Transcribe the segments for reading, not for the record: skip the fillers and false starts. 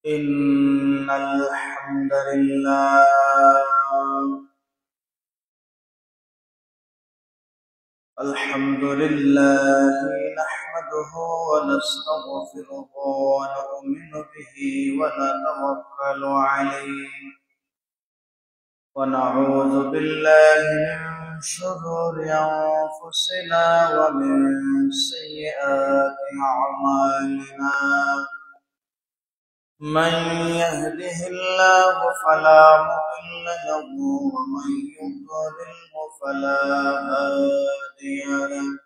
إن الحمد لله نحمده ونستغفره ونؤمن به ونتوكل عليه ونعوذ بالله من شرور أنفسنا ومن سيئات أعمالنا من يهده الله فلا مضل له ومن يضلل فلا هادي له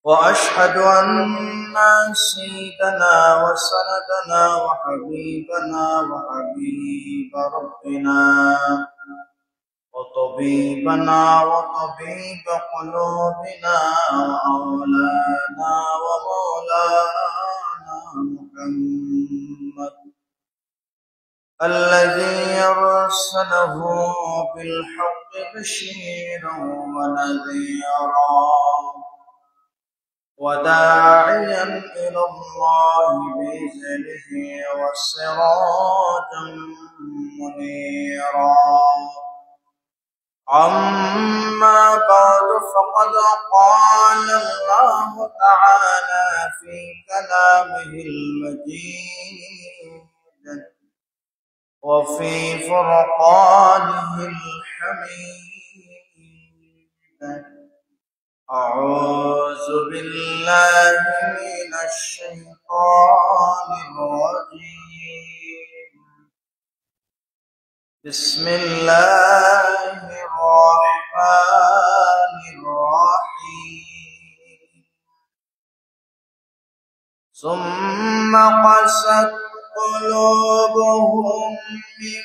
وأشهد أن سيدنا وسندنا وحبيبنا وحبيب ربنا وطبيبنا وطبيب قلوبنا وأولانا ومولانا محمد الذي أرسله بالحق بشيرا ونذيرا وداعيا إلى الله بإذنه وسراجا منيرا أما بعد فقد قال الله تعالى في كلامه المجيد وفي فرقانه الحميد أعوذ بالله من الشيطان الرجيم بسم الله الرحمن الرحيم ثم قست قلوبهم من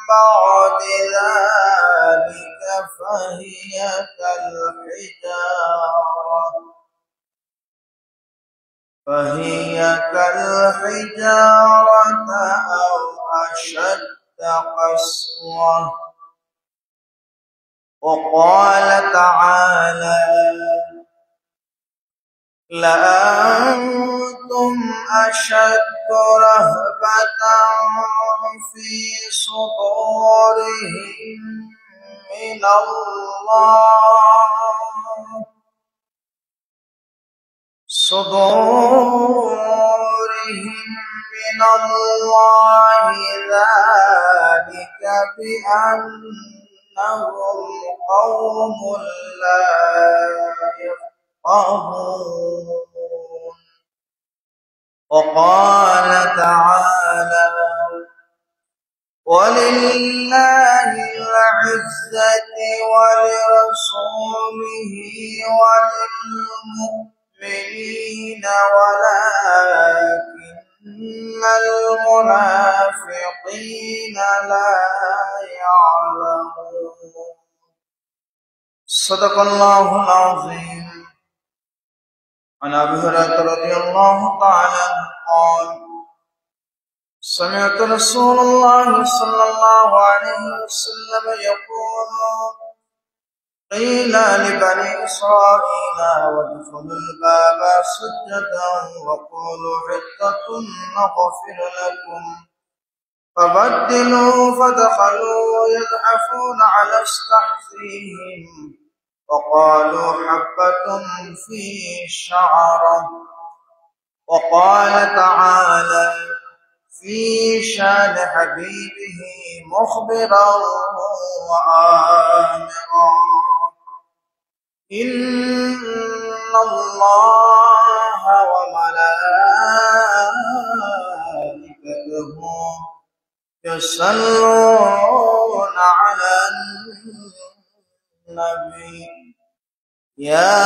بعد ذلك فهي كالحجارة أو أشد قسوة وقال تعالى لأنتم أشد رهبة في صدورهم من الله ذلك بأنهم قوم لا يفقهون وقال تعالى ولله العزة ولرسوله وللمؤمنين ولكن المنافقين لا يعلمون صدق الله العظيم عن أبي هريرة رضي الله تعالى عنه قال سمعت رسول الله صلى الله عليه وسلم يقول قيل لبني إسرائيل وادخلوا الباب سجدا وقولوا حطة نغفر لكم فبدلوا فدخلوا يزحفون على استحسيهم وقالوا حبة في شعرة وقال تعالى في شان حبيبه مخبرا وآمرا إن الله وملائكته يصلون على النبي يا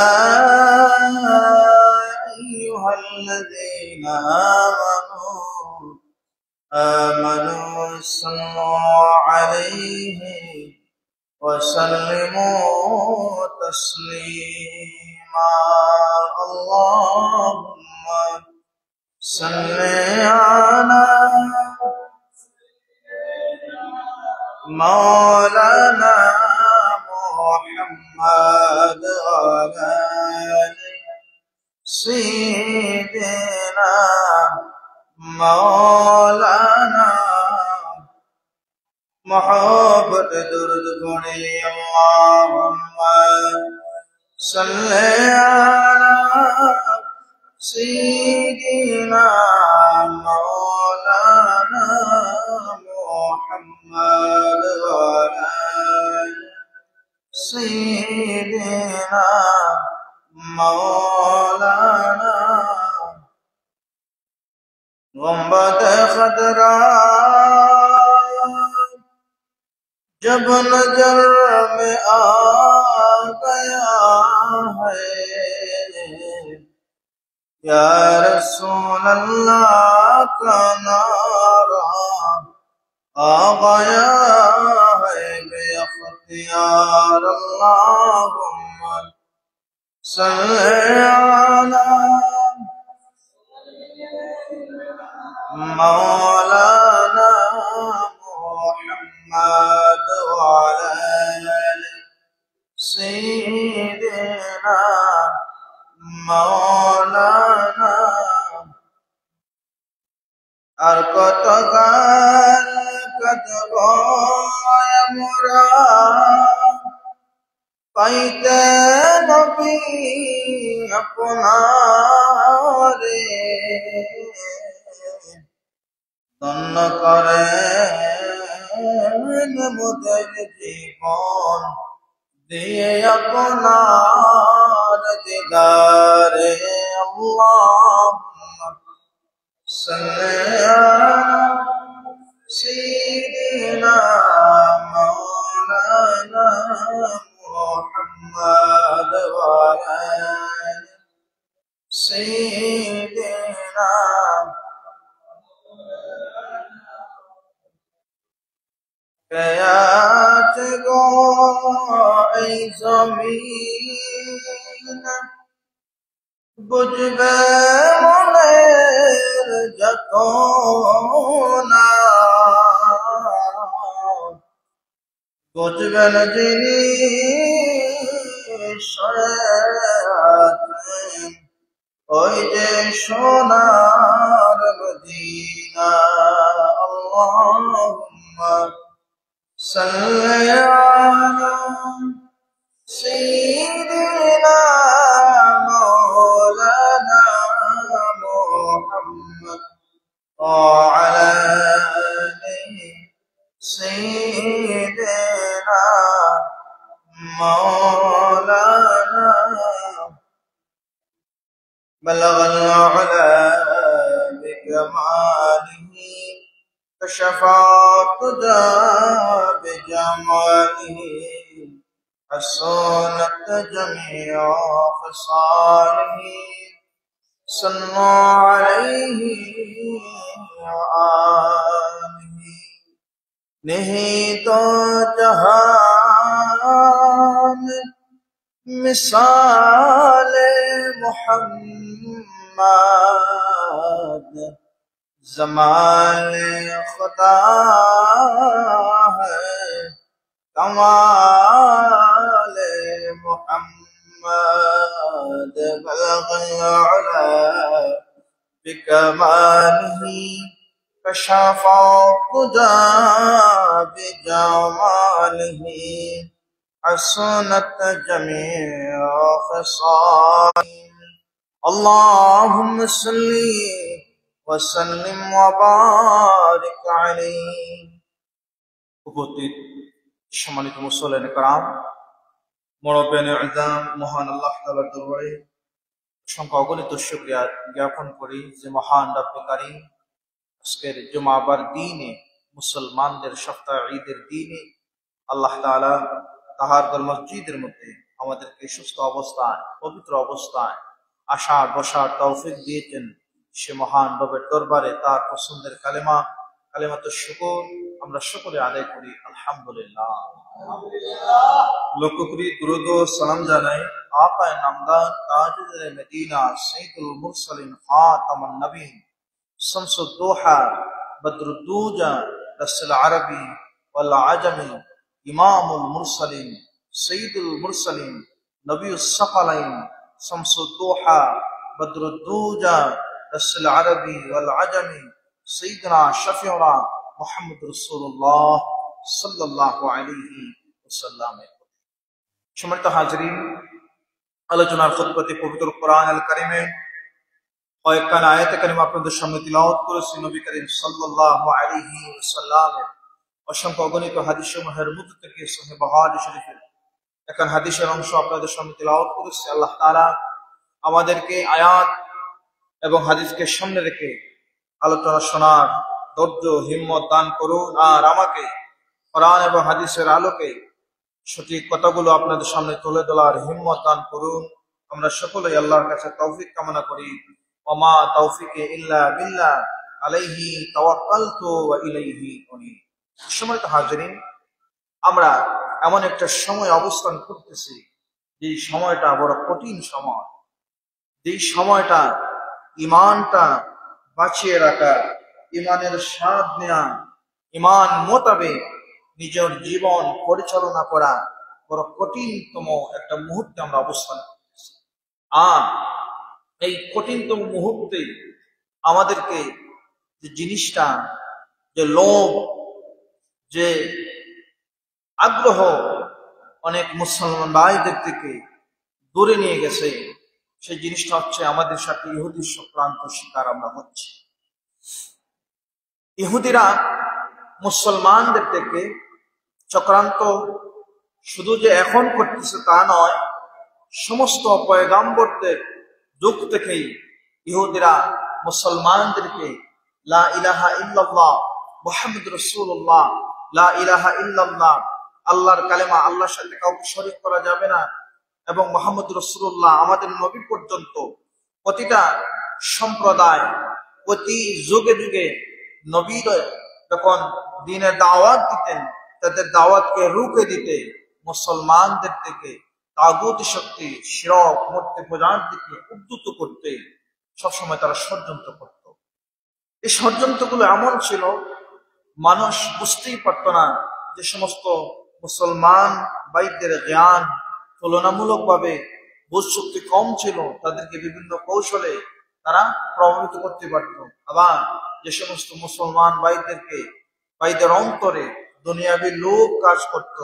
أيها الذين آمنوا صلوا عليه وسلموا تسليما اللهم صل على مولانا محمد وعلى آل سيدنا मौलाना मोहब्बत दुर्द पढ़े अल्लाहुम्मा सल्ले अला सय्यिदिना मौलाना मुहम्मद व अला सय्यिदिना मौलाना गुंबद खदरा जब नजर में आ गया है या रसूल अल्लाह का नारा आ गया है बेअख्तियार अल्लाहुम्मा सल्ली अला मौलाना मुहम्मद व अला सय्यिदिना मौलाना আর কত গান কতব মোরা পাইতে নবী আপনারে ধন্য করেন মোদের জীবন দিয়ে আপনার দিদারে আল্লাহুম্মা सल्ले अला सय्यिदिना मौलाना मुहम्मद व अला सय्यिदिना कयात गो ऐ ज़मीन बुझबे মনের যতনা বুঝবেন যিনি সয়াতেন ওই যে সোনার মদিনা আল্লাহুম্মা সাল্লি আলা سيدنا مولانا محمد وعلى آله سيدنا مولانا بلغ العلا بكماله كشف الدجى بجماله حسنت جميع خصاله صلوا عليه وآله नहीं तो जहान मिसाल मोहम्मद जमाल खुदा है कमाल मोहम्मद बलग़ अला बिकमालिह कशफ़ खुदा बिजमालिह हसनत जमीअ ख़िसालिह अल्लाहुम्मा सल्ली व सल्लिम व बारिक अलैहि। উপস্থিত সম্মানিত মুসল্লিন کرام, মুরব্বিয়ানে ইজাম, মহান আল্লাহ তাআলার দরবারে সংখ্যা অগণিত শুকরিয়া জ্ঞাপন করি যে মহান রব্বে কারীম আজকের জুমাবার দিনে, মুসলমানদের সপ্তাহ ঈদের দিনে আল্লাহ তাআলা তাহার ঘর মসজিদের মধ্যে আমাদেরকে সুস্থ অবস্থায়, পবিত্র অবস্থায় আসার বসার তৌফিক দিয়েছেন। সে মহান রবের দরবারে তার পছন্দের কালেমাতুশ শুকর আমরা সকলে আদায় করি আলহামদুলিল্লাহ। লক্ষ্য করি দুরূদ ও সালাম জানাই আকায়ে নামদার তাজদারে মদিনা সাইয়্যিদুল মুরসালিন খাতামুন নবীন শামসুদ দুহা বদরুদ্দুজা রাসূল আরবি ওয়াল আজমি ইমামুল মুরসালিন সাইয়্যিদুল মুরসালিন নবিয়ুস সাকালাইন শামসুদ দুহা বদরুদ্দুজা রসুল আরবি ওয়াল আজমি সাইয়্যিদুনা শফিউনা মুহাম্মদ রাসূলুল্লাহ সাল্লাল্লাহু আলাইহি ওয়াসাল্লাম। সম্মানিত হাজরিন, আলোচনার খুতবাতে পবিত্র কোরআন আল কারিমে কয়েকখানা আয়াতে কারিমা আপনাদের সামনে তিলাওয়াত করেছি। নবী করিম সাল্লাল্লাহু আলাইহি ওয়াসাল্লামের অসংখ্য অগণিত হাদিস সমূহের মধ্য থেকে সহিহ বুখারী শরীফের এখন হাদিসের অংশ আপনাদের সামনে তিলাওয়াত করেছি। আল্লাহ তাআলা আমাদেরকে আয়াত এবং হাদিসকে সামনে রেখে আলোচনা শোনার ধৈর্য হিম্মত দান করুন, আর আমাকে কোরআন এবং হাদিসের আলোকে সঠিক কথাগুলো আপনাদের সামনে তুলে ধরার হিম্মত দান করুন। আমরা সকলেই আল্লাহর কাছে তৌফিক কামনা করি। ওমা তৌফিকে ইল্লা বিল্লাহ, আলাইহি তাওয়াক্কালতু ওয়া ইলাইহি উনীব। সম্মানিত হাজরিন, আমরা এমন একটা সময় অবস্থান করতেছি, যে সময়টা বড় কঠিন সময়। যে সময়টা ইমানটা বাঁচিয়ে রাখা, ইমানের স্বাদ নেওয়া, ইমান মোতাবেক নিজের জীবন পরিচালনা করা বড় কঠিনতম একটা মুহূর্তে আমরা অবস্থান করতেছি। আর এই কঠিনতম মুহূর্তে আমাদেরকে যে জিনিসটা, যে লোভ, যে আগ্রহ অনেক মুসলমান ভাইদের থেকে দূরে নিয়ে গেছে, সেই জিনিসটা হচ্ছে আমাদের সাথে ইহুদি চক্রান্ত শিকার আমরা হচ্ছি। ইহুদিরা মুসলমানদের থেকে চক্রান্ত শুধু যে এখন করতেছে তা নয়, সমস্ত পয়গাম্বরদের যুগ থেকেই ইহুদিরা মুসলমানদেরকে লা ইলাহা ইল্লাল্লাহ মুহাম্মদুর রাসূলুল্লাহ, লা ইলাহা ইল্লাল্লাহ, আল্লাহর কালেমা, আল্লাহর সাথে কাউকে শরীক করা যাবে না, এবং মুহাম্মদুর রাসূলুল্লাহ আমাদের নবী পর্যন্ত প্রতিটা সম্প্রদায় প্রতি যুগে যুগে নবীরা যখন দ্বীনের দাওয়াত দিতেন, তাদের দাওয়াতকে রুখে দিতে মুসলমানদের থেকে তাগুত শক্তি, শিরক, মূর্তি পূজার দিকে উদ্যত করতে সবসময় তারা ষড়যন্ত্র করত। এই ষড়যন্ত্রগুলো এমন ছিল, মানুষ বুঝতেই পারত না। যে সমস্ত মুসলমান ভাইদের জ্ঞান তুলনামূলকভাবে বুঝ শক্তি কম ছিল, তাদেরকে বিভিন্ন কৌশলে তারা প্রভাবিত করতে পারত। আবার যে সমস্ত মুসলমান ভাইদের অন্তরে দুনিয়াবী লোভ কাজ করত,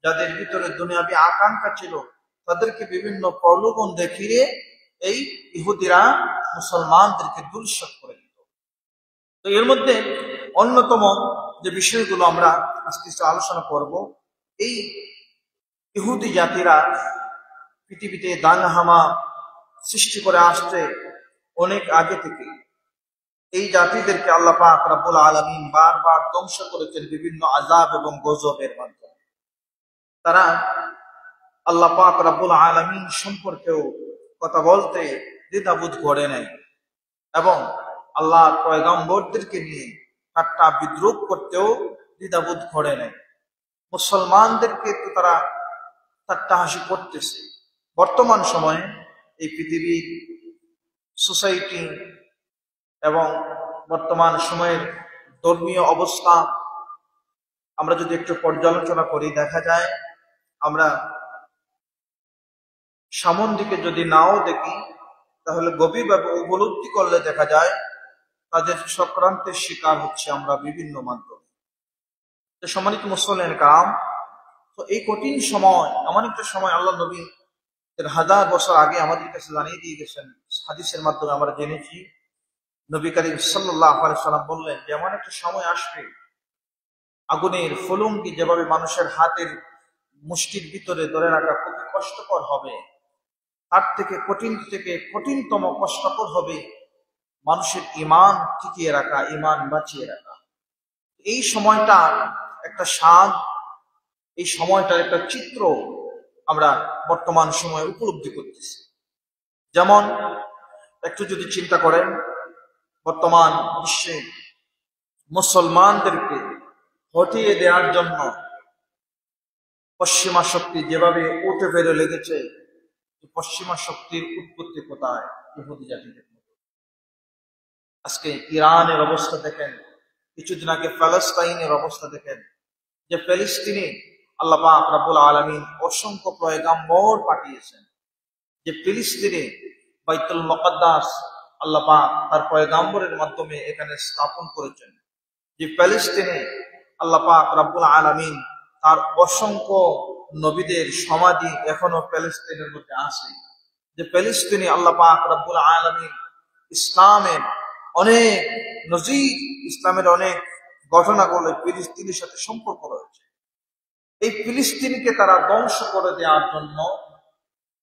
যাদের ভিতরে দুনিয়াবী আকাঙ্ক্ষা ছিল, তাদেরকে বিভিন্ন প্রলোভন দেখিয়ে এই ইহুদিরা মুসলমানদেরকে দুর্শক করে দিত। তো এর মধ্যে অন্যতম যে বিষয়গুলো আমরা আজকে আলোচনা করব, এই ইহুদি জাতিরা পৃথিবীতে দাঙ্গাহামা সৃষ্টি করে আসছে অনেক আগে থেকে। এই জাতিদেরকে আল্লাহ পাক রব্বুল আলামিন বারবার ধ্বংস করেছেন বিভিন্ন আযাব এবং গজবের মাধ্যমে। তারা আল্লাহ পাক রব্বুল আলামিন সম্পর্কেও কথা বলতে দ্বিধাবোধ করে নাই, এবং আল্লাহর পয়গম্বরদেরকে নিয়ে ঠাট্টা বিদ্রুপ করতেও দ্বিধাবোধ করে নাই। মুসলমানদেরকে তো তারা ঠাট্টা হাসি করতেছে। বর্তমান সময়ে এই পৃথিবীর সোসাইটি এবং বর্তমান সময়ের ধর্মীয় অবস্থা আমরা যদি একটু পর্যালোচনা করি, দেখা যায় আমরা সামন দিকে যদি নাও দেখি, তাহলে গভীরভাবে উপলব্ধি করলে দেখা যায় তাদের চক্রান্তের শিকার হচ্ছে আমরা বিভিন্ন মাধ্যমে। তো সম্মানিত মুসলিম কাম, তো এই কঠিন সময়, এমন একটা সময় আল্লাহ নবী 1000 বছর আগে আমাদের কাছে জানিয়ে দিয়ে গেছেন। হাদিসের মাধ্যমে আমরা জেনেছি, নবী করিম সাল্লাল্লাহু আলাইহি ওয়াসাল্লাম বললেন যে এমন একটা সময় আসবে, আগুনের ফুলুঙ্গি যেভাবে মানুষের হাতের মুষ্টির ভিতরে ধরে রাখা খুবই কষ্টকর হবে, তার থেকে কঠিনতম কষ্টকর হবে মানুষের ঈমান টিকিয়ে রাখা, ঈমান বাঁচিয়ে রাখা। এই সময়টা একটা স্বাদ, এই সময়টার একটা চিত্র আমরা বর্তমান সময়ে উপলব্ধি করতেছি। যেমন একটু যদি চিন্তা করেন, বর্তমান বিশ্বে মুসলমানদেরকে হটিয়ে দেওয়ার জন্য পশ্চিমা শক্তি যেভাবে উঠে বেড়ে লেগেছে, পশ্চিমা শক্তির উৎপত্তি কোথায়? ইহুদি জাতিদের মধ্যে। আজকে ইরানের অবস্থা দেখেন, কিছুদিন আগে প্যালেস্টাইনের অবস্থা দেখেন, যে ফিলিস্তিনে আল্লাহ পাক রব্বুল আলামিন অসংখ্য পয়গাম্বর পাঠিয়েছেন, যে ফিলিস্তিনে বাইতুল মুকদ্দাস আল্লাহ পাক তার পয়গাম্বরের মাধ্যমে এখানে স্থাপন করেছেন। যে প্যালেস্তিনে আল্লাহ পাক রব্বুল আলামিন তার অসংখ্য নবীদের সমাধি এখনো প্যালেস্তিনের মধ্যে আছে। যে প্যালেস্তিনে আল্লাহ পাক রব্বুল আলামিন ইসলামের অনেক নজির, ইসলামের অনেক ঘটনাগুলো ফিলিস্তিনের সাথে সম্পর্ক রয়েছে। এই ফিলিস্তিনকে তারা ধ্বংস করে দেওয়ার জন্য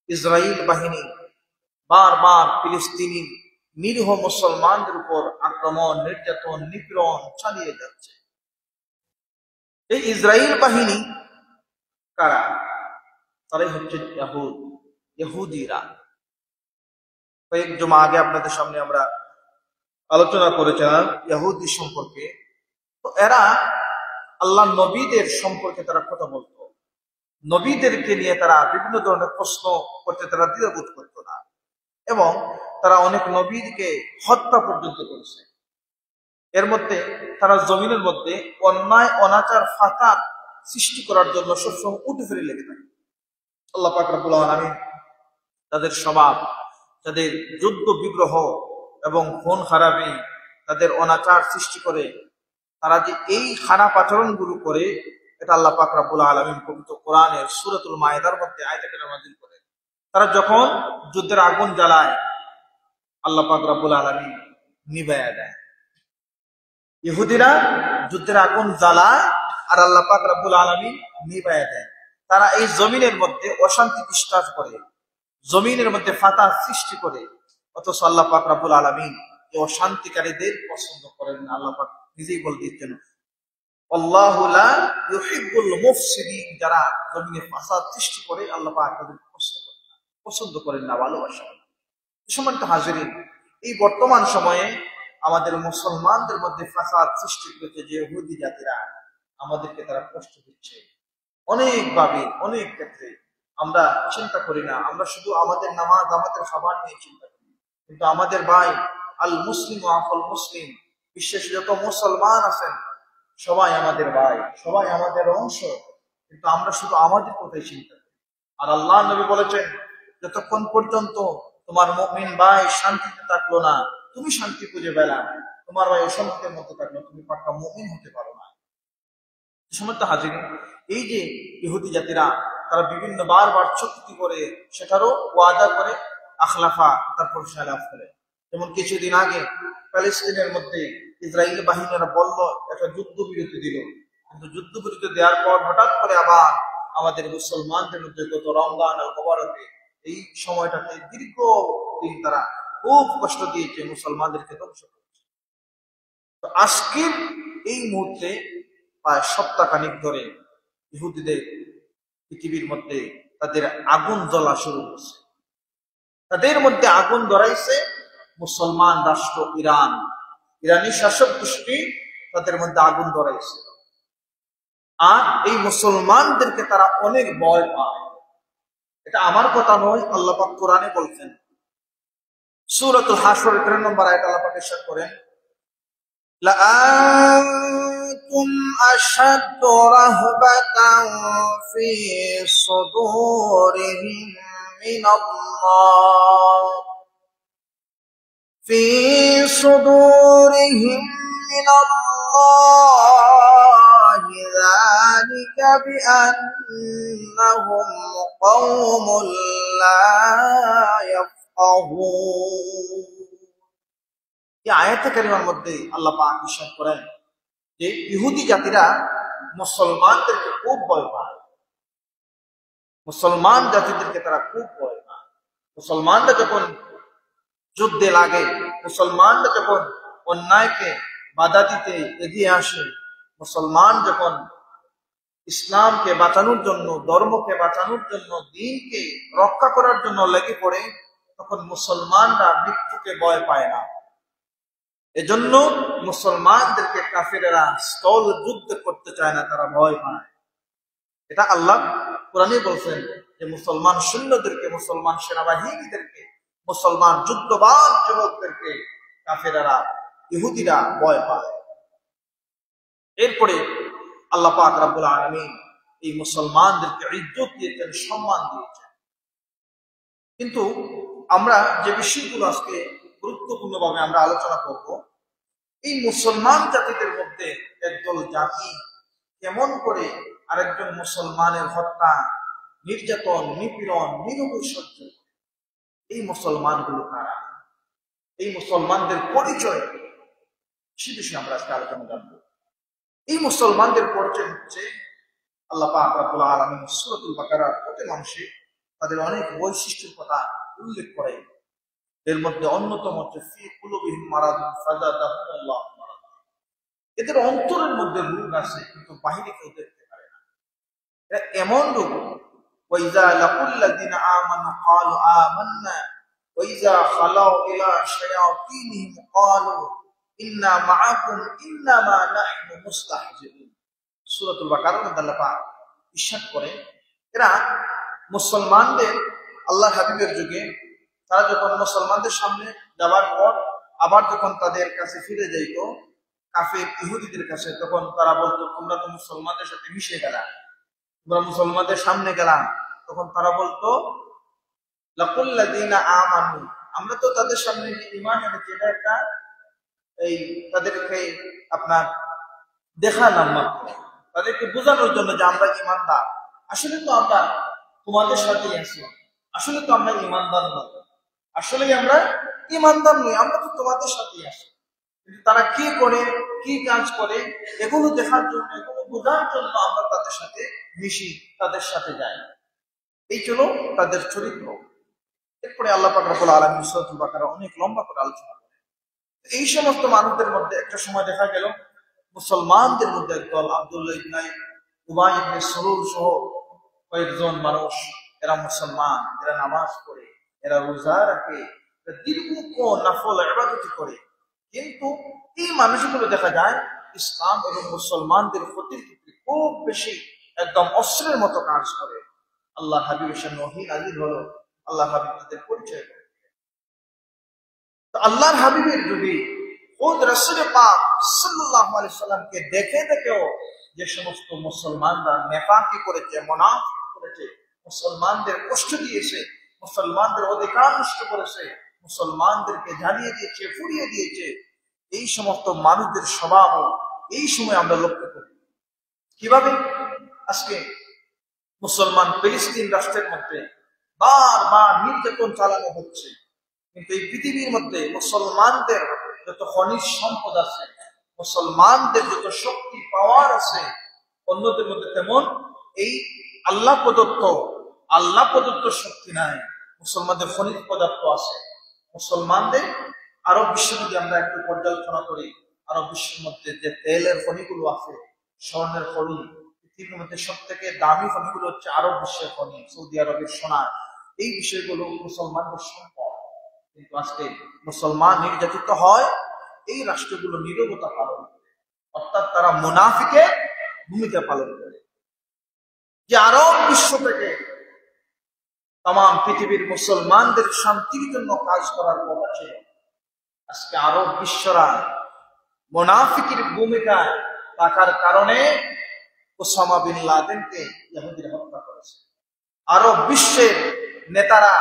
ইসরায়েল বাহিনী বারবার ফিলিস্তিনি নিরীহ মুসলমানদের উপর আক্রমণ, নির্যাতন, নিপীড়ন চালিয়ে যাচ্ছে। এই ইসরায়েল বাহিনী কারা? তারাই হচ্ছে ইহুদিরা। কয়েক জমা আগে আপনাদের সামনে আমরা আলোচনা করেছিলাম ইহুদি সম্পর্কে। তো এরা আল্লাহ নবীদের সম্পর্কে তারা কথা বলতো, নবীদেরকে নিয়ে তারা বিভিন্ন ধরনের প্রশ্ন করতে তারা দ্বিধাবোধ করতো না, এবং তারা অনেক নবীকে হত্যা পর্যন্ত করেছে। এর মধ্যে তারা জমিনের মধ্যে অন্যায় অনাচার ফাসাদ সৃষ্টি করার জন্য সবসময় উঠে ফিরে লেগে থাকে। আল্লাহ পাক রব্বুল আলামিন তাদের স্বভাব, তাদের যুদ্ধ বিগ্রহ এবং খুন খারাপি, তাদের অনাচার সৃষ্টি করে তারা যে এই খারাপ আচরণগুলো করে, এটা আল্লাহ পাক রব্বুল আলামিন পবিত্র কোরআনের সূরাতুল মায়েদার মধ্যে আয়াতে নাযিল করে। তারা যখন যুদ্ধের আগুন জ্বালায়, আল্লাহ পাক রব্বুল আলামিন নিভাইয়া দেয়। ইহুদিরা যুদ্ধের আগুন জ্বালায় আর আল্লাহ পাক রব্বুল আলামিন নিভাইয়া দেয়। তারা এই জমিনের মধ্যে অশান্তি বিস্তার করে, জমিনের মধ্যে ফাসাদ সৃষ্টি করে, অথচ আল্লাহ পাক রব্বুল আলামিন এই অশান্তিকারীদের পছন্দ করেন না। আল্লাহ পাক নিজেই বলে দিচ্ছেন, আল্লাহু লা ইউহিব্বুল মুফসিদিন, যারা জমিনে ফাসাদ সৃষ্টি করে আল্লাহ পাক তাদের পছন্দ করেন না, ভালোবাসেন না। সম্মানিত হাজিরিন, এই বর্তমান সময়ে আমাদের মুসলমানদের মধ্যে ফাসাদ সৃষ্টি করেছে যে ইহুদি জাতিরা, আমাদেরকে তারা কষ্ট দিচ্ছে অনেকভাবে, অনেক ক্ষেত্রে। আমরা চিন্তা করি না, আমরা শুধু আমাদের নামাজ, আমাদের খাবার নিয়ে চিন্তা করি, কিন্তু আমাদের ভাই আল মুসলিম আফল মুসলিম, বিশ্বের যত মুসলমান আছেন সবাই আমাদের ভাই, সবাই আমাদের অংশ, কিন্তু আমরা শুধু আমাদের কথাই চিন্তা করি। আর আল্লাহ নবী বলেছেন, যতক্ষণ পর্যন্ত তোমার মুমিন ভাই শান্তিতে থাকলো না, তুমি শান্তি খুঁজে পেলা, তোমার ভাই অশান্তির মধ্যে থাকলো, তুমি পাক্কা মুমিন হতে পারো না। সমস্ত হাজির, এই যে ইহুদি জাতিরা তারা বিভিন্ন বারবার চুক্তি করে, সেটারও ওয়াদা করে, আখলাফা তারপর সালাফ করে। যেমন কিছুদিন আগে প্যালেস্তিনের মধ্যে ইসরায়েল বাহিনীরা বলল একটা যুদ্ধবিরতি দিল, কিন্তু যুদ্ধবিরতি দেওয়ার পর হঠাৎ করে আবার আমাদের মুসলমানদের মধ্যে গত রমজান ও মুবারকে এই সময়টাতে দীর্ঘ দিন তারা খুব কষ্ট দিয়েছে, মুসলমানদেরকে ধ্বংস করেছে। তো আজকের এই মুহূর্তে প্রায় সপ্তাহখানিক ধরে ইহুদিদের পৃথিবীর মধ্যে তাদের আগুন জ্বলা শুরু হয়েছে। তাদের মধ্যে আগুন ধরাইছে মুসলমান রাষ্ট্র ইরান, ইরানি শাসক গোষ্ঠী তাদের মধ্যে আগুন ধরাইছে। আর এই মুসলমানদেরকে তারা অনেক ভয় পায়। এটা আমার কথা নয়, আল্লাহ পাক কোরআনে বলছেন, সূরাতুল হাশর 13 নম্বর আয়াত আল্লাহ পাক ইরশাদ করেন, لأنتم أشد رهبة في صدورهم من الله في صدورهم من الله ذلك بأنهم قوم لا يفقهون। এই আয়াতে কারিমার মধ্যে আল্লাহ পাক ইরশাদ করেন যে ইহুদি জাতিরা মুসলমানদেরকে খুব ভয় পায়, মুসলমান জাতিদেরকে তারা খুব ভয় পায়। মুসলমানরা যখন যুদ্ধে লাগে, মুসলমানরা যখন অন্যায়কে বাধা দিতে এগিয়ে আসে, মুসলমান যখন ইসলামকে বাঁচানোর জন্য, ধর্মকে বাঁচানোর জন্য, দ্বীনকে রক্ষা করার জন্য লেগে পড়ে, তখন মুসলমানরা মৃত্যুকে ভয় পায় না। এজন্য মুসলমানদেরকে কাফিরেরা স্থল যুদ্ধ করতে চায় না, তারা ভয় পায়। এটা আল্লাহ কোরআনে বলছেন যে মুসলমান সৈন্যদেরকে, মুসলমান সেনাবাহিনীদেরকে, মুসলমান যুদ্ধবান যুবকদেরকে কাফিরেরা, ইহুদিরা ভয় পায়। এরপরে আল্লাহ পাক রব্বুল আলামিন এই মুসলমানদেরকে ইজ্জত দিয়েছেন, সম্মান দিয়েছেন। কিন্তু আমরা যে বিষয়গুলো আজকে গুরুত্বপূর্ণভাবে আমরা আলোচনা করব। এই মুসলমান জাতিদের মধ্যে একদল জাতি কেমন করে আরেকজন মুসলমানের হত্যা, নির্যাতন, নিপীড়ন, নিরবই সহ্য করে। এই মুসলমানগুলো কারা, এই মুসলমানদের পরিচয়, সে বিষয়ে আমরা আজকে আলোচনা জানবো। এই মুসলমানদের পরিচয় হচ্ছে, আল্লাহ পাক রব্বুল আলামিন সূরাতুল বাকারার প্রতি অংশে তাদের অনেক বৈশিষ্ট্যের কথা উল্লেখ করে। এর মধ্যে অন্যতম হচ্ছে ফি কুলুবিহিম মারাদুন ফাযাদাহুমুল্লাহু মারাদা। এদের অন্তরের মধ্যে রোগ আছে, কিন্তু বাহিরে কেউ দেখতে পারে না। এটা এমন রোগ, ওয়াইজা লাকুল্লাযিনা আমানু ক্বালু আমান্না ওয়াইজা খালাউ ইলা শায়াতিনহিম ক্বালু ইন্না মাআকুম ইন্নামা নাহনু মুস্তাহজিউন। সূরাতুল বাকারার মধ্যে আল্লাহ পাক ইরশাদ করেন, এরা মুসলমানদের, আল্লাহ হাবিবের যুগে তারা যখন মুসলমানদের সামনে যাওয়ার পর আবার যখন তাদের কাছে ফিরে যাইত কাফের ইহুদিদের কাছে, তখন তারা বলতো, তোমরা তো মুসলমানদের সাথে মিশে গেলা, তোমরা মুসলমানদের সামনে গেলাম। তখন তারা বলতো, লাকুল্লাযিনা আমানু, আমরা তো তাদের সামনে ঈমান এনেছি। এটা একটা এই তাদেরকে আপনার দেখালাম মাত্র, তাদেরকে বোঝানোর জন্য যে আমরা ঈমানদার। আসলে তো আমরা তোমাদের সাথেই আছি, আসলে তো আমরা ঈমানদার নই, আসলে আমরা ঈমানদার নই, আমরা তো তোমাদের সাথেই আছি। কিন্তু তারা কি করে, কি কাজ করে, এগুলো দেখার জন্য, এগুলো বোঝার জন্য আমরা তাদের সাথে মিশি, তাদের সাথে যাই। এই ছিল তাদের চরিত্র। এরপরে আল্লাহ পাক রব্বুল আলামিন সূরাতুল বাকারা অনেক লম্বা করে আলোচনা করেন। এই সমস্ত মানুষদের মধ্যে একটা সময় দেখা গেল মুসলমানদের মধ্যে একদল আব্দুল্লাহ ইবনে উবাই ইবনে সালুল সহ কয়েকজন মানুষ, এরা মুসলমান, এরা নামাজ পড়ে, এরা রোজা রাখে, এরা দীর্ঘক্ষণ নফল ইবাদত করে। কিন্তু এই মানুষগুলো দেখা যায় ইসলাম এবং মুসলমানদের ক্ষতির ক্ষেত্রে খুব বেশি একদম অস্ত্রের মতো কাজ করে। আল্লাহ হাবিবের সামনে ওহী নাযিল হলো, আল্লাহ হাবিব তাদের পরিচয় করে। তো আল্লাহর হাবিবের যুগে খোদ রাসূল পাক সাল্লাল্লাহু আলাইহি সাল্লামকে দেখে দেখেও যে সমস্ত মুসলমানরা নেফাকি করেছে, মুনাফিক করেছে, মুসলমানদের কষ্ট দিয়েছে, মুসলমানদের অধিকার নষ্ট করেছে, মুসলমানদেরকে জ্বালিয়ে দিয়েছে, পুড়িয়ে দিয়েছে, এই সমস্ত মানুষদের স্বভাব এই সময় আমরা লক্ষ্য করি। কিভাবে আজকে মুসলমান ফিলিস্তিন রাষ্ট্রের মধ্যে বারবার নির্যাতন চালানো হচ্ছে, কিন্তু এই পৃথিবীর মধ্যে মুসলমানদের যত খনিজ সম্পদ আছে, মুসলমানদের যত শক্তি পাওয়ার আছে, অন্যদের মধ্যে তেমন এই আল্লাহ প্রদত্ত শক্তি নাই। মুসলমানদের খনিজ পদার্থ আছে। মুসলমানদের আরব বিশ্বের মধ্যে আমরা একটু পর্যালোচনা করি, আরব বিশ্বের মধ্যে যে তেলের খনিগুলো আছে, স্বর্ণের খনি, পৃথিবীর মধ্যে সব থেকে দামি খনিগুলো হচ্ছে আরব বিশ্বের খনি, সৌদি আরবের সোনা। এই বিষয়গুলো মুসলমানদের সম্পদ। কিন্তু আজকে মুসলমান নির্যাতিত হয়, এই রাষ্ট্রগুলো নীরবতা পালন করে, অর্থাৎ তারা মুনাফিকের ভূমিকা পালন করে। যে আরব বিশ্ব থেকে তাম পৃথিবীর মুসলমানদের শান্তির জন্য কাজ করার কথা ছিল, আজকে আরব বিশ্বরা মুনাফিকের ভূমিকায় থাকার কারণে ওসামা বিন লাদেনকে ইহুদিরা হত্যা করেছে। আরব বিশ্বের নেতারা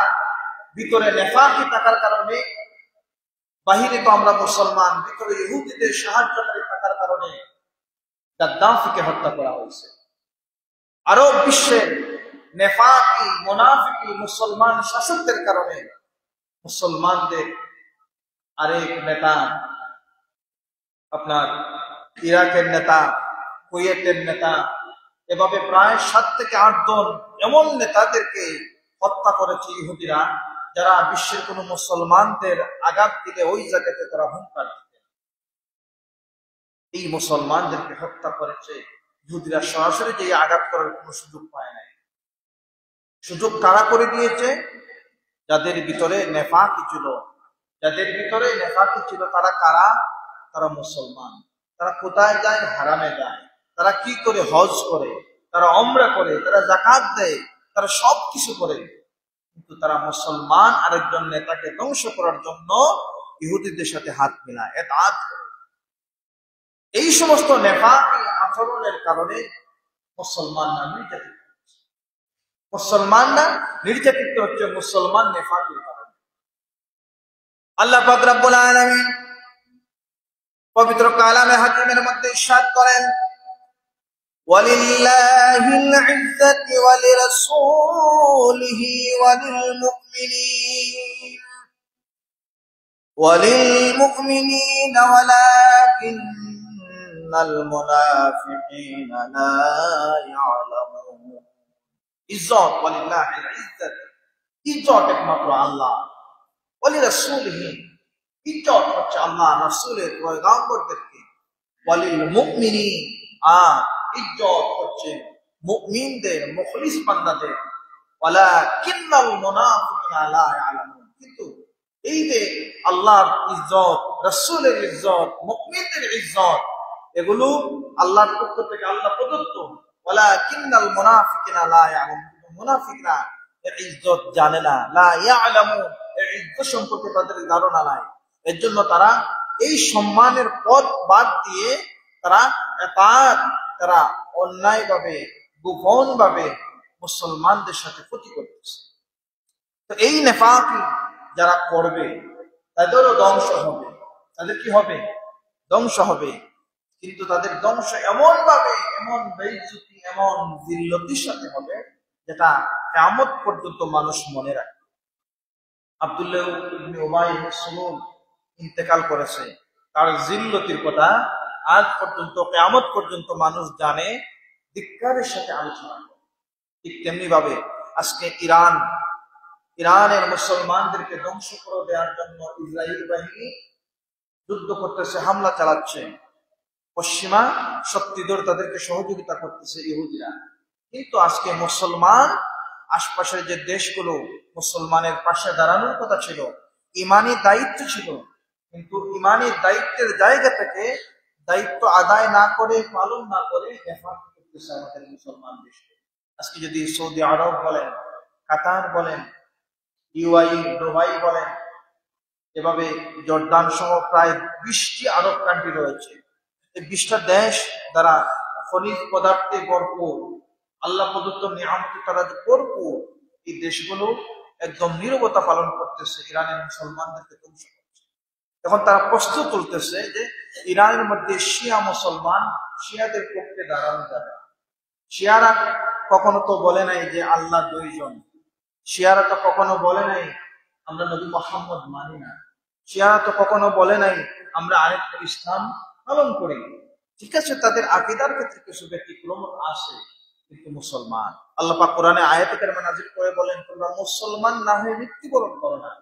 ভিতরে নেফাকি থাকার কারণে, বাহিরে তো আমরা মুসলমান, ভিতরে ইহুদিদের সাহায্যকারী থাকার কারণে গাদ্দাফিকে হত্যা করা হয়েছে। আরব বিশ্বের নেফাকি, মুনাফিকি মুসলমান শাসকদের কারণে মুসলমানদের আরেক নেতা, আপনার ইরাকের নেতা, কুয়েতের নেতা, এভাবে প্রায় 7 থেকে 8 জন এমন নেতাদেরকে হত্যা করেছে ইহুদিরা, যারা বিশ্বের কোন মুসলমানদের আঘাত দিলে ওই জায়গাতে তারা হুঙ্কার দিতেন। এই মুসলমানদেরকে হত্যা করেছে ইহুদিরা, সরাসরি যে আঘাত করার কোনো সুযোগ পায় নাই। সুযোগ কারা করে দিয়েছে? যাদের ভিতরে নেফাকি ছিল। যাদের ভিতরে নেফাকি ছিল তারা কারা? তারা মুসলমান। তারা কোথায় যায়? হারামে যায়। তারা কি করে? হজ করে, তারা উমরা করে, তারা যাকাত দেয়, তারা সবকিছু করে। কিন্তু তারা মুসলমান আরেকজন নেতাকে ধ্বংস করার জন্য ইহুদিদের সাথে হাত মিলায়, ইতাআত করে। এই সমস্ত নেফাকি আচরণের কারণে মুসলমানরা নির্যাতিত হচ্ছে। মুসলমানরা নির্যাতিত হচ্ছে মুসলমান নেফাকির কারণে। আল্লাহ পাক রব্বুল আলামিন পবিত্র কালামে হাকিমের মধ্যে ইরশাদ করেন, ওয়ালিল্লাহিল ইজ্জাতু ওয়া লিরাসূলিহি ওয়া লিলমুমিনিনা ওয়ালাকিন্নাল মুনাফিকিনা লা ইয়ালামুন। ইজ্জত, ওয়ালিল্লাহিল ইজ্জাত, ইজ্জত একমাত্র আল্লাহ, ওয়া লিরাসূলিহি, ইজ্জত হচ্ছে আল্লাহ রাসূলের পয়গম্বরদেরকে, ওয়া লিলমুমিনিন, আর ইজ্জত হচ্ছে মুমিনদের, মুখলিস বান্দাদের। ওয়ালাকিন্নাল মুনাফিকিনা লা ইয়ালামুন, কিন্তু এই যে আল্লাহর ইজ্জত, রাসূলের ইজ্জত, মুমিনদের ইজ্জত, এগুলো আল্লাহর পক্ষ থেকে আল্লাহ প্রদত্ত। ওয়ালাকিন্নাল মুনাফিকিনা লা ইয়ালামুন, মুনাফিকরা এই ইজ্জত জানে না। লা ইয়ালামুন, এই ইজ্জত সম্পর্কে তাদের ধারণা নাই। এর জন্য তারা এই সম্মানের পথ বাদ দিয়ে তারা অন্যায়ভাবে, গোপনভাবে মুসলমানদের সাথে ক্ষতি করতেছে। তো এই নেফাকি যারা করবে তাদেরও ধ্বংস হবে। তাদের কি হবে? ধ্বংস হবে। কিন্তু তাদের ধ্বংস এমন ভাবে, এমন বেইজ্জতি, এমন জিল্লতির সাথে হবে যেটা কিয়ামত পর্যন্ত মানুষ মনে রাখবে। আব্দুল্লাহ ইবনে উবাই ইবনে সালুল ইন্তেকাল করেছে, তার জিল্লতির কথা আজ পর্যন্ত, কিয়ামত পর্যন্ত মানুষ জানে, ধিক্কারের সাথে আলোচনা করে। ঠিক তেমনি ভাবে আজকে ইরানের মুসলমানদেরকে ধ্বংস করে দেওয়ার জন্য ইসরায়েল বাহিনী যুদ্ধ করতেছে, হামলা চালাচ্ছে। পশ্চিমা শক্তিধর তাদেরকে সহযোগিতা করতেছে ইহুদিরা। কিন্তু আজকে মুসলমান, আশপাশের যে দেশগুলো মুসলমানের পাশে দাঁড়ানোর কথা ছিল, ইমানি দায়িত্ব ছিল, কিন্তু ইমানি দায়িত্বের জায়গা থেকে দায়িত্ব আদায় না করে, পালন না করে হেফাজত করতেছে আমাদের মুসলমান দেশকে। আজকে যদি সৌদি আরব বলেন, কাতার বলেন, ইউআই, দুবাই বলেন, এভাবে জর্দান সহ প্রায় 20টি আরব কান্ট্রি রয়েছে। এই 20টা দেশ দ্বারা খনিজ পদার্থে ভরপুর, আল্লাহ প্রদত্ত নিয়ামতে তারা ভরপুর। এই দেশগুলো একদম নীরবতা পালন করতেছে, ইরানের মুসলমানদেরকে ধ্বংস করছে। এখন তারা প্রশ্ন তুলতেছে যে ইরানের মধ্যে শিয়া মুসলমান, শিয়াদের পক্ষে দাঁড়ানো যাবে। শিয়ারা কখনো তো বলে নাই যে আল্লাহ 2 জন। শিয়ারা তো কখনো বলে নাই আমরা নবী মুহাম্মদ মানি না। শিয়ারা তো কখনো বলে নাই আমরা আরেকটা ইসলাম পালন করি। ঠিক আছে, তাদের আকীদার ক্ষেত্রে কিছু ব্যতিক্রম আছে, কিন্তু মুসলমান, আল্লাহ পাক কোরআনে আয়াতে কারিমা নাযিল করে বলেন, তোমরা মুসলমান না হয়ে মৃত্যুবরণ করো না।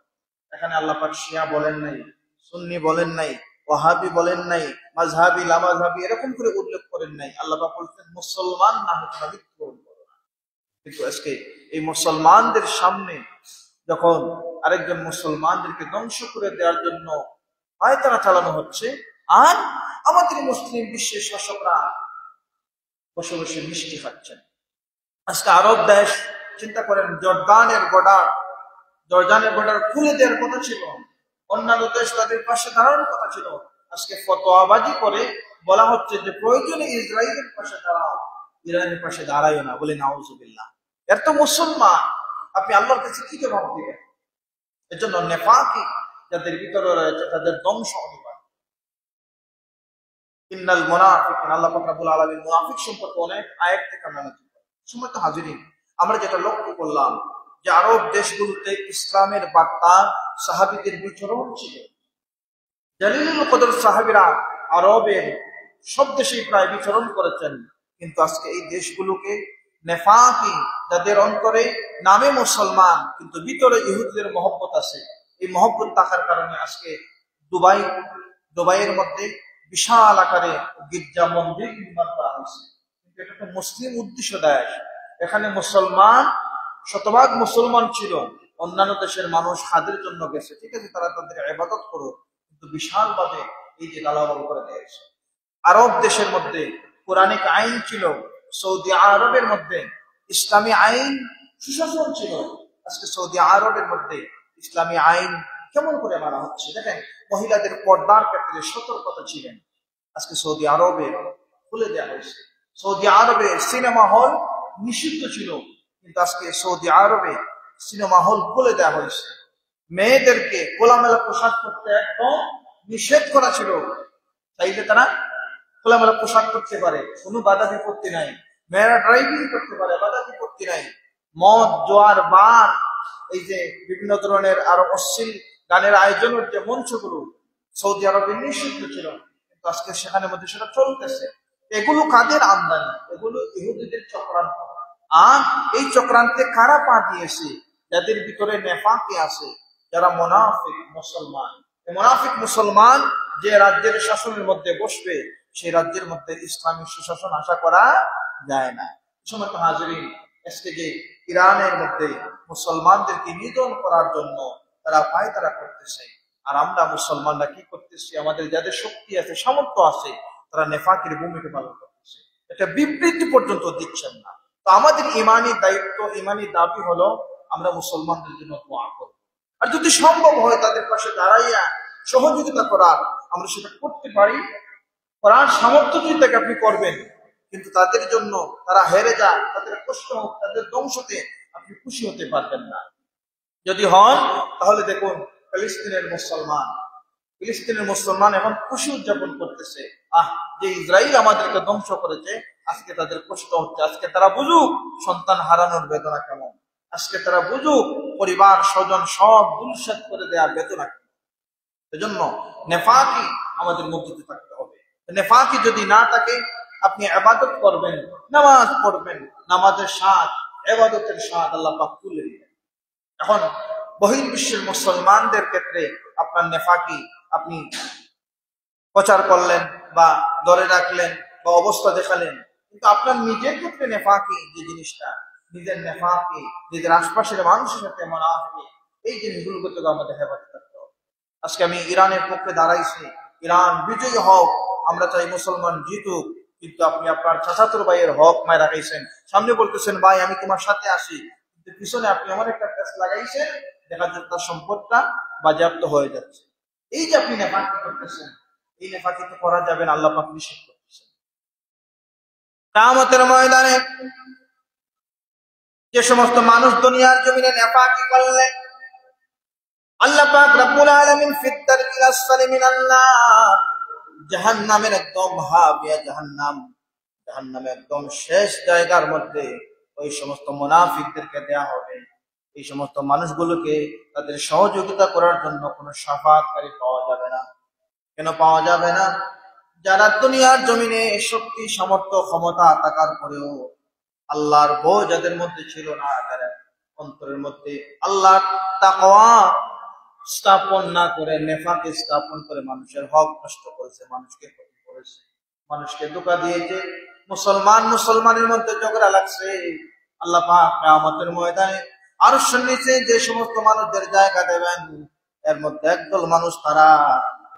এখানে আল্লাহ পাক শিয়া বলেন নাই, সুন্নি বলেন নাই, ওয়াহাবি বলেন নাই, মাযহাবি, লামাযহাবি এরকম করে উল্লেখ করেন নাই। আল্লাহ পাক বলছেন মুসলমান না হয়ে তোমরা মৃত্যুবরণ করো না। কিন্তু আজকে এই মুসলমানদের সামনে যখন আরেকজন মুসলমানদেরকে ধ্বংস করে দেওয়ার জন্য পায়তারা চালানো হচ্ছে, আর আমাদের মুসলিম বিশ্বের শাসকরা বসে বসে মিষ্টি খাচ্ছেন। আজকে আরব দেশ, চিন্তা করেন, জর্দানের বর্ডার খুলে দেওয়ার কথা ছিল, অন্যান্য দেশ তাদের পাশে দাঁড়ানোর কথা ছিল। আজকে ফতোয়াবাজি করে বলা হচ্ছে যে প্রয়োজনে ইসরায়েলের পাশে দাঁড়াও, ইরানের পাশে দাঁড়াইও না। বলে নাউজুবিল্লাহ, এর তো মুসলমান, আপনি আল্লাহর কাছে কি জবাব দিবেন? এর জন্য নেফাকি যাদের ভিতরে রয়েছে তাদের ধ্বংস অনিবার্য। ইন্নাল মুনাফিকিন, আল্লাহ পাক রব্বুল আলামিন মুনাফিক সম্পর্কে অনেক আয়াত থেকে আমরা সময় তো হাজিরিন, আমরা যেটা লক্ষ্য করলাম যে আরব দেশগুলোতে ইসলামের বার্তা সাহাবীদের বিচরণ ছিল। জালিলুল কদর সাহাবীরা আরবের সব দেশেই প্রায় বিচরণ করেছেন। কিন্তু আজকে এই দেশগুলোকে নেফাকি, যাদের অন্তরে নামে মুসলমান কিন্তু ভিতরে ইহুদিদের মহব্বত আছে, এই মহব্বত থাকার কারণে আজকে দুবাইয়ের মধ্যে বিশাল আকারে গির্জা মন্দির নির্মাণ করা হয়েছে। কিন্তু এটা তো মুসলিম উদ্দেশ্য দেশ, এখানে মুসলমান, শতভাগ মুসলমান ছিল। অন্যান্য দেশের মানুষ হাজের জন্য গেছে, ঠিক আছে, তারা তাদের ইবাদত করুক, কিন্তু বিশাল ভাবে এই যে লালাবল করে দিয়েছে। আরব দেশের মধ্যে কোরআনিক আইন ছিল, সৌদি আরবের মধ্যে ইসলামী আইন সুশাসন ছিল। আজকে সৌদি আরবের মধ্যে ইসলামী আইন কেমন করে মানা হচ্ছে দেখেন। মহিলাদের পর্দার ক্ষেত্রে সতর্কতা ছিলেন, আজকে সৌদি আরবে খুলে দেওয়া হয়েছে। সৌদি আরবে সিনেমা হল নিষিদ্ধ ছিল, কিন্তু আজকে সৌদি আরবে সিনেমা হল খুলে দেওয়া হয়েছে। মেয়েদেরকে খোলামেলা পোশাক পরতে একদম নিষেধ করা ছিল। চাইলে তারা খোলামেলা পোশাক করতে পারে, কোনো বাধা বিপত্তি নাই। মেয়েরা ড্রাইভিং করতে পারে, বাধা বিপত্তি নাই। মদ, জোয়ার, বার, এই যে বিভিন্ন ধরনের আরো অশ্লীল গানের আয়োজনের যে মঞ্চগুলো সৌদি আরবে নিষিদ্ধ ছিল, কিন্তু আজকে সেখানে মধ্যে সেটা চলতেছে। এগুলো কাদের আমদানি? এগুলো ইহুদিদের চক্রান্ত। আর এই চক্রান্তে কারা পা দিয়েছে? যাদের ভিতরে নেফাকি আছে, যারা মুনাফিক মুসলমান। মুনাফিক মুসলমান যে রাজ্যের শাসনের মধ্যে বসবে, সেই রাজ্যের মধ্যে ইসলামিক সুশাসন আশা করা যায় না। সময় তো হাজিরিন, আজকে যে ইরানের মধ্যে মুসলমানদেরকে নিধন করার জন্য তারা পায়তারা করতেছে, আর আমরা মুসলমানরা কি করতেছি? আমাদের যাদের শক্তি আছে, সামর্থ্য আছে, তারা নেফাকের ভূমিকা পালন করতেছে। এটা বিবৃতি পর্যন্ত দিচ্ছেন না। তো আমাদের ইমানি দায়িত্ব, ইমানি দাবি হলো আমরা মুসলমানদের জন্য দোয়া করব। আর যদি সম্ভব হয় তাদের পাশে দাঁড়াইয়া সহযোগিতা করার, আমরা সেটা করতে পারি। করার সামর্থ্য যদি তাকে আপনি করবেন, কিন্তু তাদের জন্য তারা হেরে যায়, তাদের কষ্ট হোক, তাদের ধ্বংসতে আপনি খুশি হতে পারবেন না। যদি হন তাহলে দেখুন ফিলিস্তিনের মুসলমান এখন খুশি উদযাপন করতেছে। যে ইসরায়েল আমাদেরকে ধ্বংস করেছে, আজকে তাদের কষ্ট হচ্ছে। আজকে তারা বুঝুক সন্তান হারানোর বেদনা কেমন, আজকে তারা বুঝুক পরিবার স্বজন সব দুলসাত করে দেওয়ার বেদনা কেমন। এজন্য নেফাকি আমাদের মধ্যে থাকতে হবে। নেফাকি যদি না থাকে, আপনি ইবাদত করবেন, নামাজ পড়বেন, নামাজের স্বাদ, ইবাদতের স্বাদ আল্লাহ পাক তুলে দিবেন। এখন বহির্বিশ্বের মুসলমানদের ক্ষেত্রে আপনার নেফাকি আপনি প্রচার করলেন বা ধরে রাখলেন বা অবস্থা দেখালেন, কিন্তু আপনার নিজের ক্ষেত্রে নেফাকি যে জিনিসটা, নিজের নেফাকি নিজের আশপাশের মানুষের সাথে মুনাফিকি, এই জিনিসগুলো করতে আমাদের হেফাজত করতে হবে। আজকে আমি ইরানের পক্ষে দাঁড়াইছি, ইরান বিজয়ী হোক, আমরা চাই মুসলমান জিতুক, কিন্তু আপনি আপনার চাচাতুর ভাইয়ের হক মায় রাখাইছেন। সামনে বলতেছেন ভাই আমি তোমার সাথে আসি, কিন্তু পিছনে আপনি আমার একটা প্যাচ লাগাইছেন, দেখা যাচ্ছে তার সম্পদটা বাজেয়াপ্ত হয়ে যাচ্ছে। এই যে আপনি নেফাকি করতেছেন, এই নেফাকি তো করা যাবে না, আল্লাহ পাক নিষেধ করতেছেন। কিয়ামতের ময়দানে যে সমস্ত মানুষ দুনিয়ার জমিনে নেফাকি করলেন, আল্লাহ পাক রব্বুল আলামিন ফিত তারকিল আসফালি মিনান নার, জাহান্নামের একদম হাবিয়া জাহান্নামের একদম শেষ জায়গার মধ্যে ওই সমস্ত মুনাফিকদেরকে দেয়া হবে। এই সমস্ত মানুষগুলোকে তাদের সহযোগিতা করার জন্য কোনো শাফাআতকারী পাওয়া যাবে না। কেন পাওয়া যাবে না? যারা দুনিয়ার জমিনে শক্তি, সামর্থ্য, ক্ষমতা থাকার পরেও আল্লাহর ভয় যাদের মধ্যে ছিল না, তারা অন্তরের মধ্যে আল্লাহর তাকওয়া স্থাপন না করে নেফাকে স্থাপন করে মানুষের হক নষ্ট করেছে, মানুষকে ক্ষতি করেছে, মানুষকে ধোঁকা দিয়েছে। মুসলমানের মধ্যে ঝগড়া লাগছে। আল্লাহ পাক কিয়ামতের ময়দানে আরশের নিচে যে সমস্ত মানুষদের জায়গা দেবেন, এর মধ্যে একদল মানুষ তারা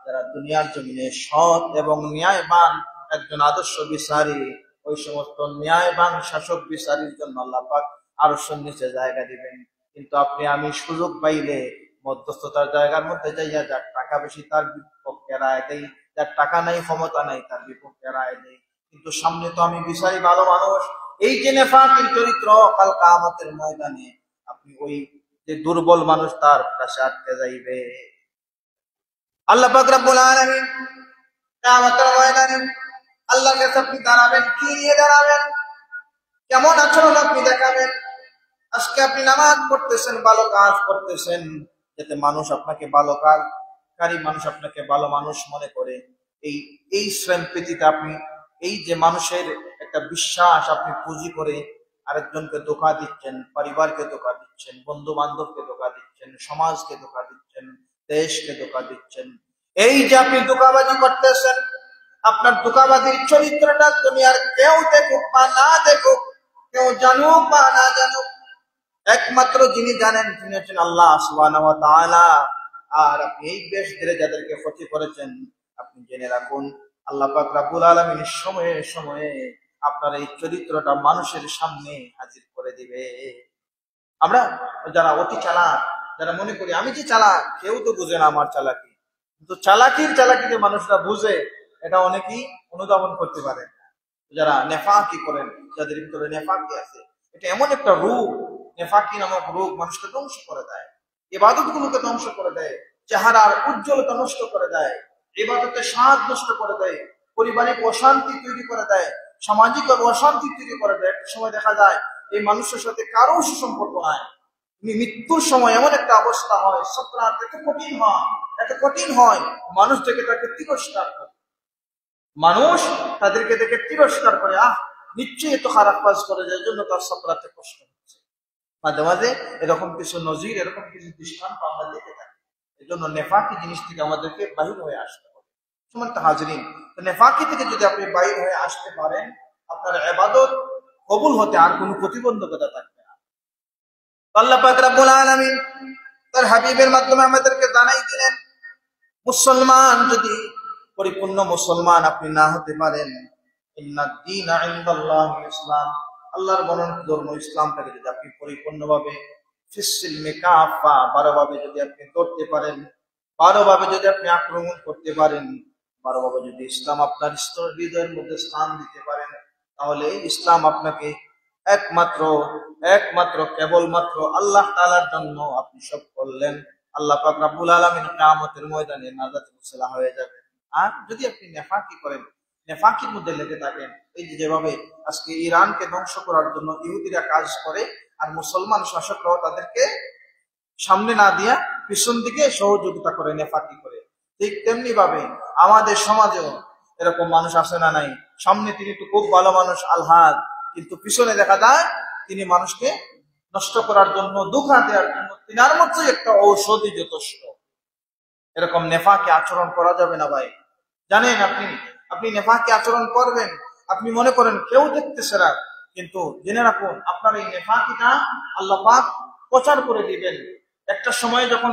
যারা দুনিয়ার জমিনে সৎ এবং ন্যায়বান একজন আদর্শ বিচারী, ওই সমস্ত ন্যায়বান শাসক বিচারীর জন্য আল্লাহ পাক আরশের নিচে জায়গা দিবেন। কিন্তু আপনি আমি সুযোগ পাইলে মধ্যস্থতার জায়গার মধ্যে যাইয়া যার টাকা বেশি তার বিপক্ষে রায় দেই, যার টাকা নাই, ক্ষমতা নাই, তার বিপক্ষে রায় দেই। কিন্তু সামনে তো আমি বিচারি ভালো মানুষ। এই যে নেফাকের চরিত্র, কাল কিয়ামতের ময়দানে আপনি ওই যে দুর্বল মানুষ তার কাছে আটকে যাইবে। আল্লাহ পাক রব্বুল আলামিন কিয়ামতের ময়দানে আল্লাহর কাছে আপনি দাঁড়াবেন, কি নিয়ে দাঁড়াবেন? কেমন আচরণ আপনি দেখাবেন? আজকে আপনি নামাজ পড়তেছেন, ভালো কাজ করতেছেন, যাতে মানুষ আপনাকে ভালো কাজকারী মানুষ আপনাকে ভালো মানুষ মনে করে। এই শ্রেম প্রীতিতে আপনি এই যে মানুষের একটা বিশ্বাস আপনি পুঁজি করে আরেকজনকে ধোঁকা দিচ্ছেন, পরিবারকে ধোঁকা দিচ্ছেন, বন্ধু বান্ধবকে ধোঁকা দিচ্ছেন, সমাজকে ধোঁকা দিচ্ছেন, দেশকে ধোঁকা দিচ্ছেন। এই যে আপনি ধোঁকাবাজি করতেছেন, আপনার ধোঁকাবাজির চরিত্রটা দুনিয়ার কেউ দেখুক বা না দেখুক, কেউ জানুক বা না জানুক, একমাত্র যিনি জানেন তিনি হচ্ছেন আল্লাহ সুবহানাহু ওয়া তাআলা। আর আপনি এই দেশ ধরে যাদেরকে ক্ষতি করেছেন, আপনি জেনে রাখুন আল্লাহ পাক রব্বুল আলামিন সময়ে সময়ে আপনার এই চরিত্রটা মানুষের সামনে হাজির করে দিবে। আমরা যারা অতি চালাক, যারা মনে করি আমি যে চালাক, কেউ তো বুঝে না আমার চালাকি, কিন্তু চালাকিতে মানুষরা বুঝে, এটা অনেকেই অনুধাবন করতে পারে। যারা নেফাকি করেন, যাদের ভিতরে নেফাকি আছে, এটা এমন একটা রূপ, নেফাকি নামক রোগ মানুষকে ধ্বংস করে দেয়। ইবাদত গুলোকে ধ্বংস করে দেয়, চেহারার উজ্জ্বলতা নষ্ট করে দেয়, ইবাদতের স্বাদ নষ্ট করে দেয়, পারিবারিক অশান্তি তৈরি করে দেয়, সামাজিক অশান্তি তৈরি করে দেয়। একটা সময় দেখা যায় এই মানুষের সাথে কারো সুসম্পর্ক নাই, মৃত্যুর সময় এমন একটা অবস্থা হয়, সাকরাত এত কঠিন হয়, মানুষ থেকে তাকে তিরস্কার করে, মানুষ তাদেরকে দেখে তিরস্কার করে, নিশ্চয়ই এত খারাপ কাজ করে, যার জন্য তার সাকরাতে কষ্ট হচ্ছে। মাঝে মাঝে এরকম কিছু নজির, এরকম কিছু দৃষ্টান্ত আমরা দেখে থাকি। এই জন্য নেফাকি জিনিস থেকে আমাদেরকে বাহির হয়ে আসতে হবে। সম্মানিত হাজরিন, নেফাকি থেকে যদি আপনি বাহির হয়ে আসতে পারেন, আপনার ইবাদত কবুল হতে আর কোনো প্রতিবন্ধকতা থাকবে না। আল্লাহ পাক রব্বুল আলামিন তার হাবিবের মাধ্যমে আমাদেরকে জানাই দিলেন, মুসলমান যদি পরিপূর্ণ মুসলমান আপনি না হতে পারেন, ইন্নাদ দীনা ইনদাল্লাহিল ইসলাম, আল্লাহর মনোনীত ধর্ম ইসলামটাকে যদি আপনি পরিপূর্ণভাবে ফিসসিলমি কাফা, 12 ভাবে যদি আপনি করতে পারেন, 12 ভাবে যদি আপনি আক্রমণ করতে পারেন, 12 ভাবে যদি ইসলাম আপনার হৃদয়ের মধ্যে স্থান দিতে পারেন, তাহলে ইসলাম আপনাকে একমাত্র কেবলমাত্র আল্লাহ তাআলার জন্য আপনি সব করলেন। আল্লাহ পাক রব্বুল আলামিন কিয়ামতের ময়দানে নাজাতের উসিলা হয়ে যাবে। আর যদি আপনি নেফাকি করেন, নেফাকির মধ্যে লেগে থাকেন, এই যেভাবে আজকে ইরানকে ধ্বংস করার জন্য ইহুদিরা কাজ করে, আর মুসলমান শাসকরাও তাদেরকে সামনে না দিয়া পিছন দিকে সহযোগিতা করে, নেফাকি করে, ঠিক তেমনি ভাবে আমাদের সমাজেও এরকম মানুষ আছে না নাই? সামনে তিনি তো খুব ভালো মানুষ আলহাজ, কিন্তু পিছনে দেখা যায় তিনি মানুষকে নষ্ট করার জন্য, ধোঁকা দেওয়ার জন্য তিনার মতোই একটা ঔষধই যথেষ্ট। এরকম নেফাকি আচরণ করা যাবে না ভাই। জানেন, আপনি নেফাকি আচরণ করবেন, আপনি মনে করেন কেউ দেখতেছে না, কিন্তু জেনে রাখুন আপনার এই নেফাকিটা আল্লাহ পাক প্রচার করে দিবেন। একটা সময় যখন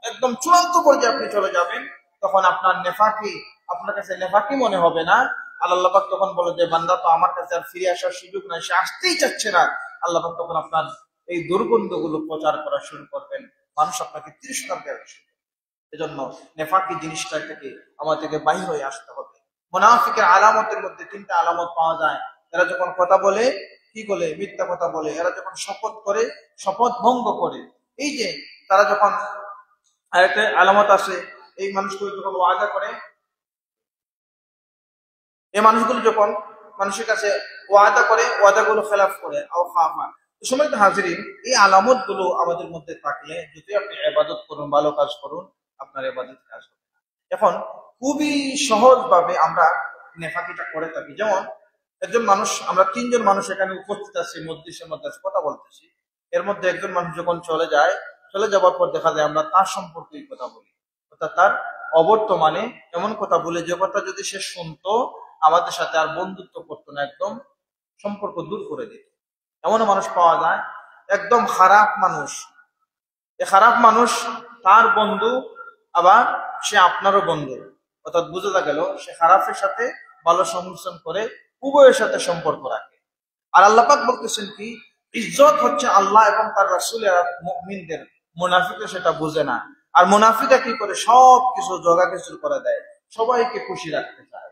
একদম চূড়ান্ত পর্যায়ে আপনি চলে যাবেন, তখন আপনার কাছে নেফাকি মনে হবে না। আল্লাহ পাক তখন বলে যে বান্দা তো আমার কাছে আর ফিরে আসার সুযোগ নাই, সে আসতেই চাচ্ছে না। আল্লাহ পাক তখন আপনার এই দুর্গন্ধগুলো প্রচার করা শুরু করবেন, মানুষ আপনাকে তিরস্কার দেওয়া শুরু করবে। এজন্য নেফাকি জিনিসটা থেকে আমাদেরকে বাহির হয়ে আসতে হবে। মুনাফিকের আলামতের মধ্যে 3টা আলামত পাওয়া যায়। এরা যখন কথা বলে কি বলে? মিথ্যা কথা বলে। এরা যখন শপথ করে শপথ ভঙ্গ করে। এই যে তারা যখন, আরেকটা আলামত আছে, এই মানুষগুলো যখন ওয়াদা করে, এই মানুষগুলো যখন মানুষের কাছে ওয়াদা করে, ওয়াদাগুলো খেলাফ করে, সময় হাজিরিন, এই আলামত গুলো আমাদের মধ্যে থাকলে যদি আপনি ইবাদত করুন, ভালো কাজ করুন, আপনার ইবাদত কাজ হবে। এখন খুবই সহজ ভাবে আমরা নেফাকিটা করে থাকি। যেমন একজন মানুষ, আমরা 3 জন মানুষ এখানে উপস্থিত আছি, মজলিসের মধ্যে কথা বলতেছি, এর মধ্যে একজন মানুষ যখন চলে যাওয়ার পর দেখা যায় আমরা তার সম্পর্কেই কথা বলি, অর্থাৎ তার অবর্তমানে এমন কথা বলে যে কথা যদি সে শুনতো আমাদের সাথে আর বন্ধুত্ব করতো না, একদম সম্পর্ক দূর করে দিত। এমন মানুষ পাওয়া যায়, একদম খারাপ মানুষ। এই খারাপ মানুষ তার বন্ধু, আবার সে আপনারও বন্ধু, অর্থাৎ বুঝা গেল সে খারাপের সাথে ভালো সংমিশ্রণ করে উভয়ের সাথে সম্পর্ক রাখে। আর আল্লাহ পাক বলতেছেন কি, ইজ্জত হচ্ছে আল্লাহ এবং তার রাসূলের, মুমিনদের। মুনাফিকরা সেটা বুঝে না। আর মুনাফিকরা কি করে? সব কিছু জগাখিচুড়ি করে দেয়, সবাইকে খুশি রাখতে চায়।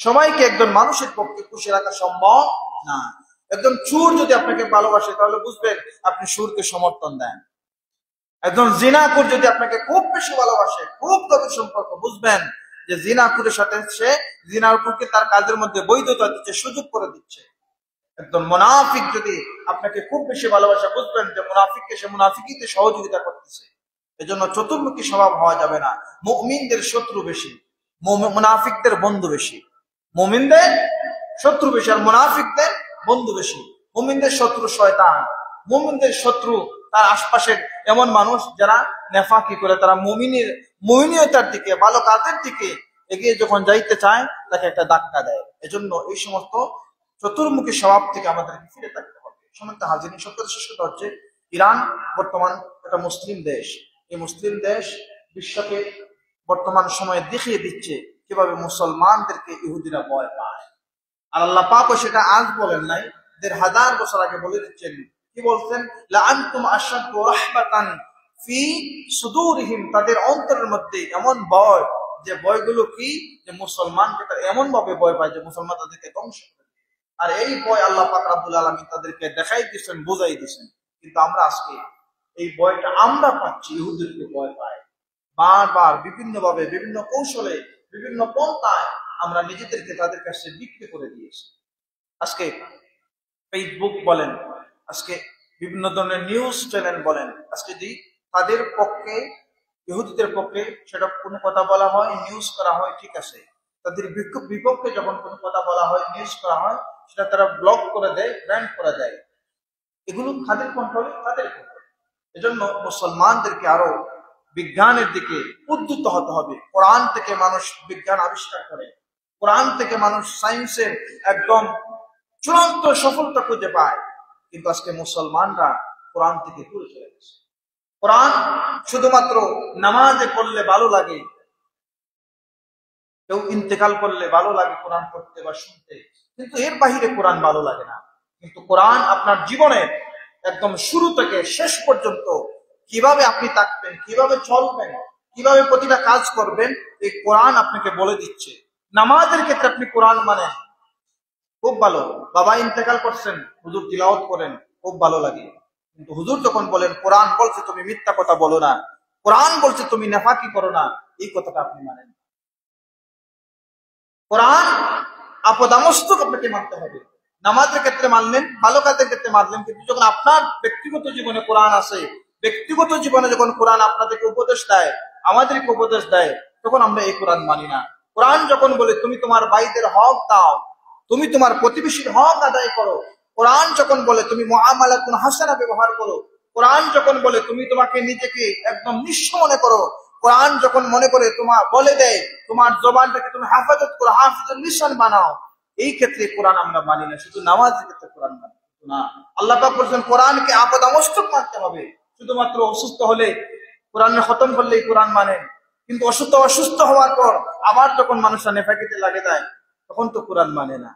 সবাইকে একজন মানুষের পক্ষে খুশি রাখা সম্ভব না। একজন চোর যদি আপনাকে ভালোবাসে, তাহলে বুঝবেন আপনি সুরকে সমর্থন দেন। একজন জিনাকুর যদি আপনাকে খুব বেশি ভালোবাসে, খুব গভীর সম্পর্ক, বুঝবেন যে জিনাকুরের সাথে সে জিনাকুরকে তার কাজের মধ্যে বৈধতা দিচ্ছে, সুযোগ করে দিচ্ছে। একজন মুনাফিক যদি আপনাকে খুব বেশি ভালোবাসে, বুঝবেন যে মুনাফিককে সে মুনাফিকিতে সহযোগিতা করতেছে। এজন্য চতুর্মুখী স্বভাব হওয়া যাবে না। মুমিনদের শত্রু বেশি, মুনাফিকদের বন্ধু বেশি। মুমিনদের শত্রু বেশি আর মুনাফিকদের বন্ধু বেশি। মুমিনদের শত্রু শয়তান, মুমিনদের শত্রু তার আশপাশের এমন মানুষ যারা নেফাকি করে, তারা মুমিনিয়তার দিকে, ভালো কাজের দিকে এগিয়ে যখন যাইতে চায়, তাকে একটা ধাক্কা দেয়। এজন্য এই সমস্ত চতুর্মুখী স্বভাব থেকে আমাদেরকে ফিরে থাকতে হবে। সমস্ত হাজির সত্য শেষ কথা হচ্ছে, ইরান বর্তমান একটা মুসলিম দেশ। এই মুসলিম দেশ বিশ্বকে বর্তমান সময়ে দেখিয়ে দিচ্ছে কিভাবে মুসলমানদেরকে ইহুদিরা ভয় পায়। আর আল্লাহ পাকও সেটা আজ বলেন নাই, 1000 বছর আগে বলে দিচ্ছেন। কি বলছেন? লাআনতুম আশাদ্দু রাহবাতান ফি সুদুরিহিম, তাদের অন্তরের মধ্যে এমন ভয়, যে ভয়গুলো কি, যে মুসলমানকে এমন ভাবে ভয় পায় যে মুসলমান তাদেরকে ধ্বংস করে। আর এই ভয় আল্লাহ পাক রব্বুল আলামিন তাদেরকে দেখাই দিচ্ছেন, বুঝাই দিচ্ছেন। কিন্তু আমরা আজকে এই ভয়টা আমরা পাচ্ছি, ইহুদিদেরকে ভয় পায়। বারবার বিভিন্নভাবে, বিভিন্ন কৌশলে, বিভিন্ন পন্থায় আমরা নিজেদেরকে তাদের কাছে বিক্রি করে দিয়েছি। আজকে ফেসবুক বলেন, আজকে বিভিন্ন ধরনের নিউজ চ্যানেল বলেন, আজকে যদি তাদের পক্ষে, ইহুদিদের পক্ষে সেটা কোনো কথা বলা হয়, নিউজ করা হয়, ঠিক আছে। তাদের বিপক্ষে যখন কোনো কথা বলা হয়, নিউজ করা হয়, সেটা তারা ব্লক করে দেয়, ব্যান্ড করে দেয়। এগুলো তাদের কন্ট্রোলে, তাদের কন্ট্রোলে। এজন্য মুসলমানদেরকে আরো বিজ্ঞানের দিকে উদ্যুত হতে হবে। কোরআন থেকে মানুষ বিজ্ঞান আবিষ্কার করে, কোরআন থেকে মানুষ সায়েন্সের একদম চূড়ান্ত সফলতা খুঁজে পায়। কিন্তু আজকে মুসলমানরা কোরআন থেকে দূরে চলে গেছে। কোরআন শুধুমাত্র নামাজে পড়লে ভালো লাগে, কেউ ইন্তেকাল করলে ভালো লাগে কোরআন পড়তে বা শুনতে, কিন্তু এর বাহিরে কোরআন ভালো লাগে না। কিন্তু কোরআন আপনার জীবনের একদম শুরু থেকে শেষ পর্যন্ত কিভাবে আপনি থাকবেন, কিভাবে চলবেন, কিভাবে প্রতিটা কাজ করবেন, এই কোরআন আপনাকে বলে দিচ্ছে। নামাজের ক্ষেত্রে আপনি কোরআন মানেন, খুব ভালো। বাবা ইন্তেকাল করছেন, হুজুর তিলাওয়াত করেন, খুব ভালো লাগে। কিন্তু হুজুর যখন বলেন কোরআন বলছে তুমি মিথ্যা কথা বলো না, কোরআন বলছে তুমি নেফাকি করো না, এই কথাটা আপনি মানেন। কোরআন আপদামস্তক আপনাকে মানতে হবে। নামাজের ক্ষেত্রে মানলেন, ভালো কাজের ক্ষেত্রে মানলেন, কিন্তু যখন আপনার ব্যক্তিগত জীবনে কোরআন আসে, ব্যক্তিগত জীবনে যখন কোরআন আপনাদেরকে উপদেশ দেয়, আমাদেরকে উপদেশ দেয়, তখন আমরা এই কোরআন মানি না। কোরআন যখন বলে তুমি তোমার ভাইদের হক দাও, তুমি তোমার প্রতিবেশীর হক আদায় করো, কোরআন যখন বলে তুমি মুআমালাতুন হাসানা ব্যবহার করো, কোরআন যখন বলে তুমি তোমাকে নিজেকে একদম নিঃস্ব মনে করো, কোরআন যখন মনে করে তোমার বলে দেয় তোমার জবানটাকে তুমি হেফাজত করো, হাফিজুল লিসান বানাও, এই ক্ষেত্রে কোরআন আমরা মানি না। শুধু নামাজের ক্ষেত্রে কোরআন মানি না। আল্লাহ পাক বলেছেন কোরআনকে আপদামস্তক মানতে হবে। শুধুমাত্র অসুস্থ হলে কোরআনের খতম করলেই কোরআন মানেন, কিন্তু অসুস্থ হওয়ার পর আবার যখন মানুষরা নেফাকিতে লাগে যায়, তখন তো কোরআন মানে না।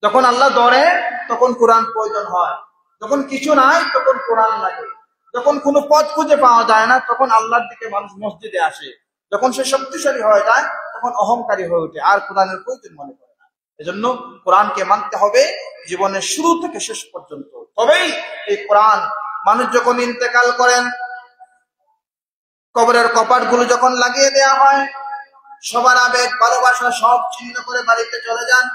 যখন আল্লাহ ধরে তখন কোরআন প্রয়োজন হয়, যখন কিছু নাই তখন কোরআন লাগে, যখন কোনো পথ খুঁজে পাওয়া যায় না তখন আল্লাহর দিকে মানুষ মসজিদে আসে, যখন সে শক্তিশালী হয়ে যায় তখন অহংকারী হয়ে ওঠে, আর কোরআনের প্রয়োজন মনে করে না। এজন্য কোরআনকে মানতে হবে জীবনের শুরু থেকে শেষ পর্যন্ত। তবেই এই কোরআন, মানুষ যখন ইন্তেকাল করেন, কবরের কপাটগুলো যখন লাগিয়ে দেওয়া হয়, সবার আবেগ ভালোবাসা সব ছিন্ন করে বাড়িতে চলে যান,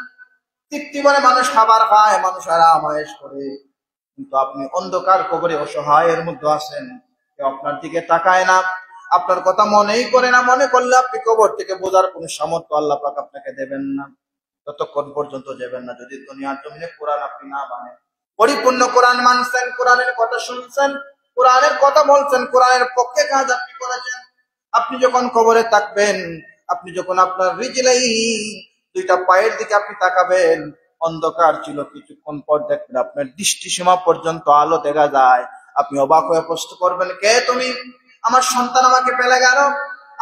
তৃপ্তি করে মানুষ খাবার খায়, মানুষ আরাম আয়েশ করে, কিন্তু আপনি অন্ধকার কবরে অসহায়ের মধ্যে আছেন, কেউ আপনার দিকে তাকায় না, আপনার কথা মনেই করে না। মনে করলে আপনি কবর থেকে বোঝার কোন সামর্থ্য আল্লাহ পাক আপনাকে দেবেন না, ততক্ষণ পর্যন্ত যাবেন না যদি দুনিয়ার জমিনে কোরআন আপনি না মানেন। পরিপূর্ণ কোরআন মানছেন, কোরআনের কথা শুনছেন, কোরআনের কথা বলছেন, কোরআনের পক্ষে কাজ আপনি করেছেন। আপনি যখন কবরে থাকবেন, আপনি যখন আপনার রিজলাই দুইটা পায়ের দিকে আপনি তাকাবেন, অন্ধকার ছিল, কিছুক্ষণ পর দেখবেন আপনার দৃষ্টি সীমা পর্যন্ত আলো দেখা যায়। আপনি অবাক হয়ে প্রশ্ন করবেন, কে তুমি? আমার সন্তান আমাকে ফেলে গেল,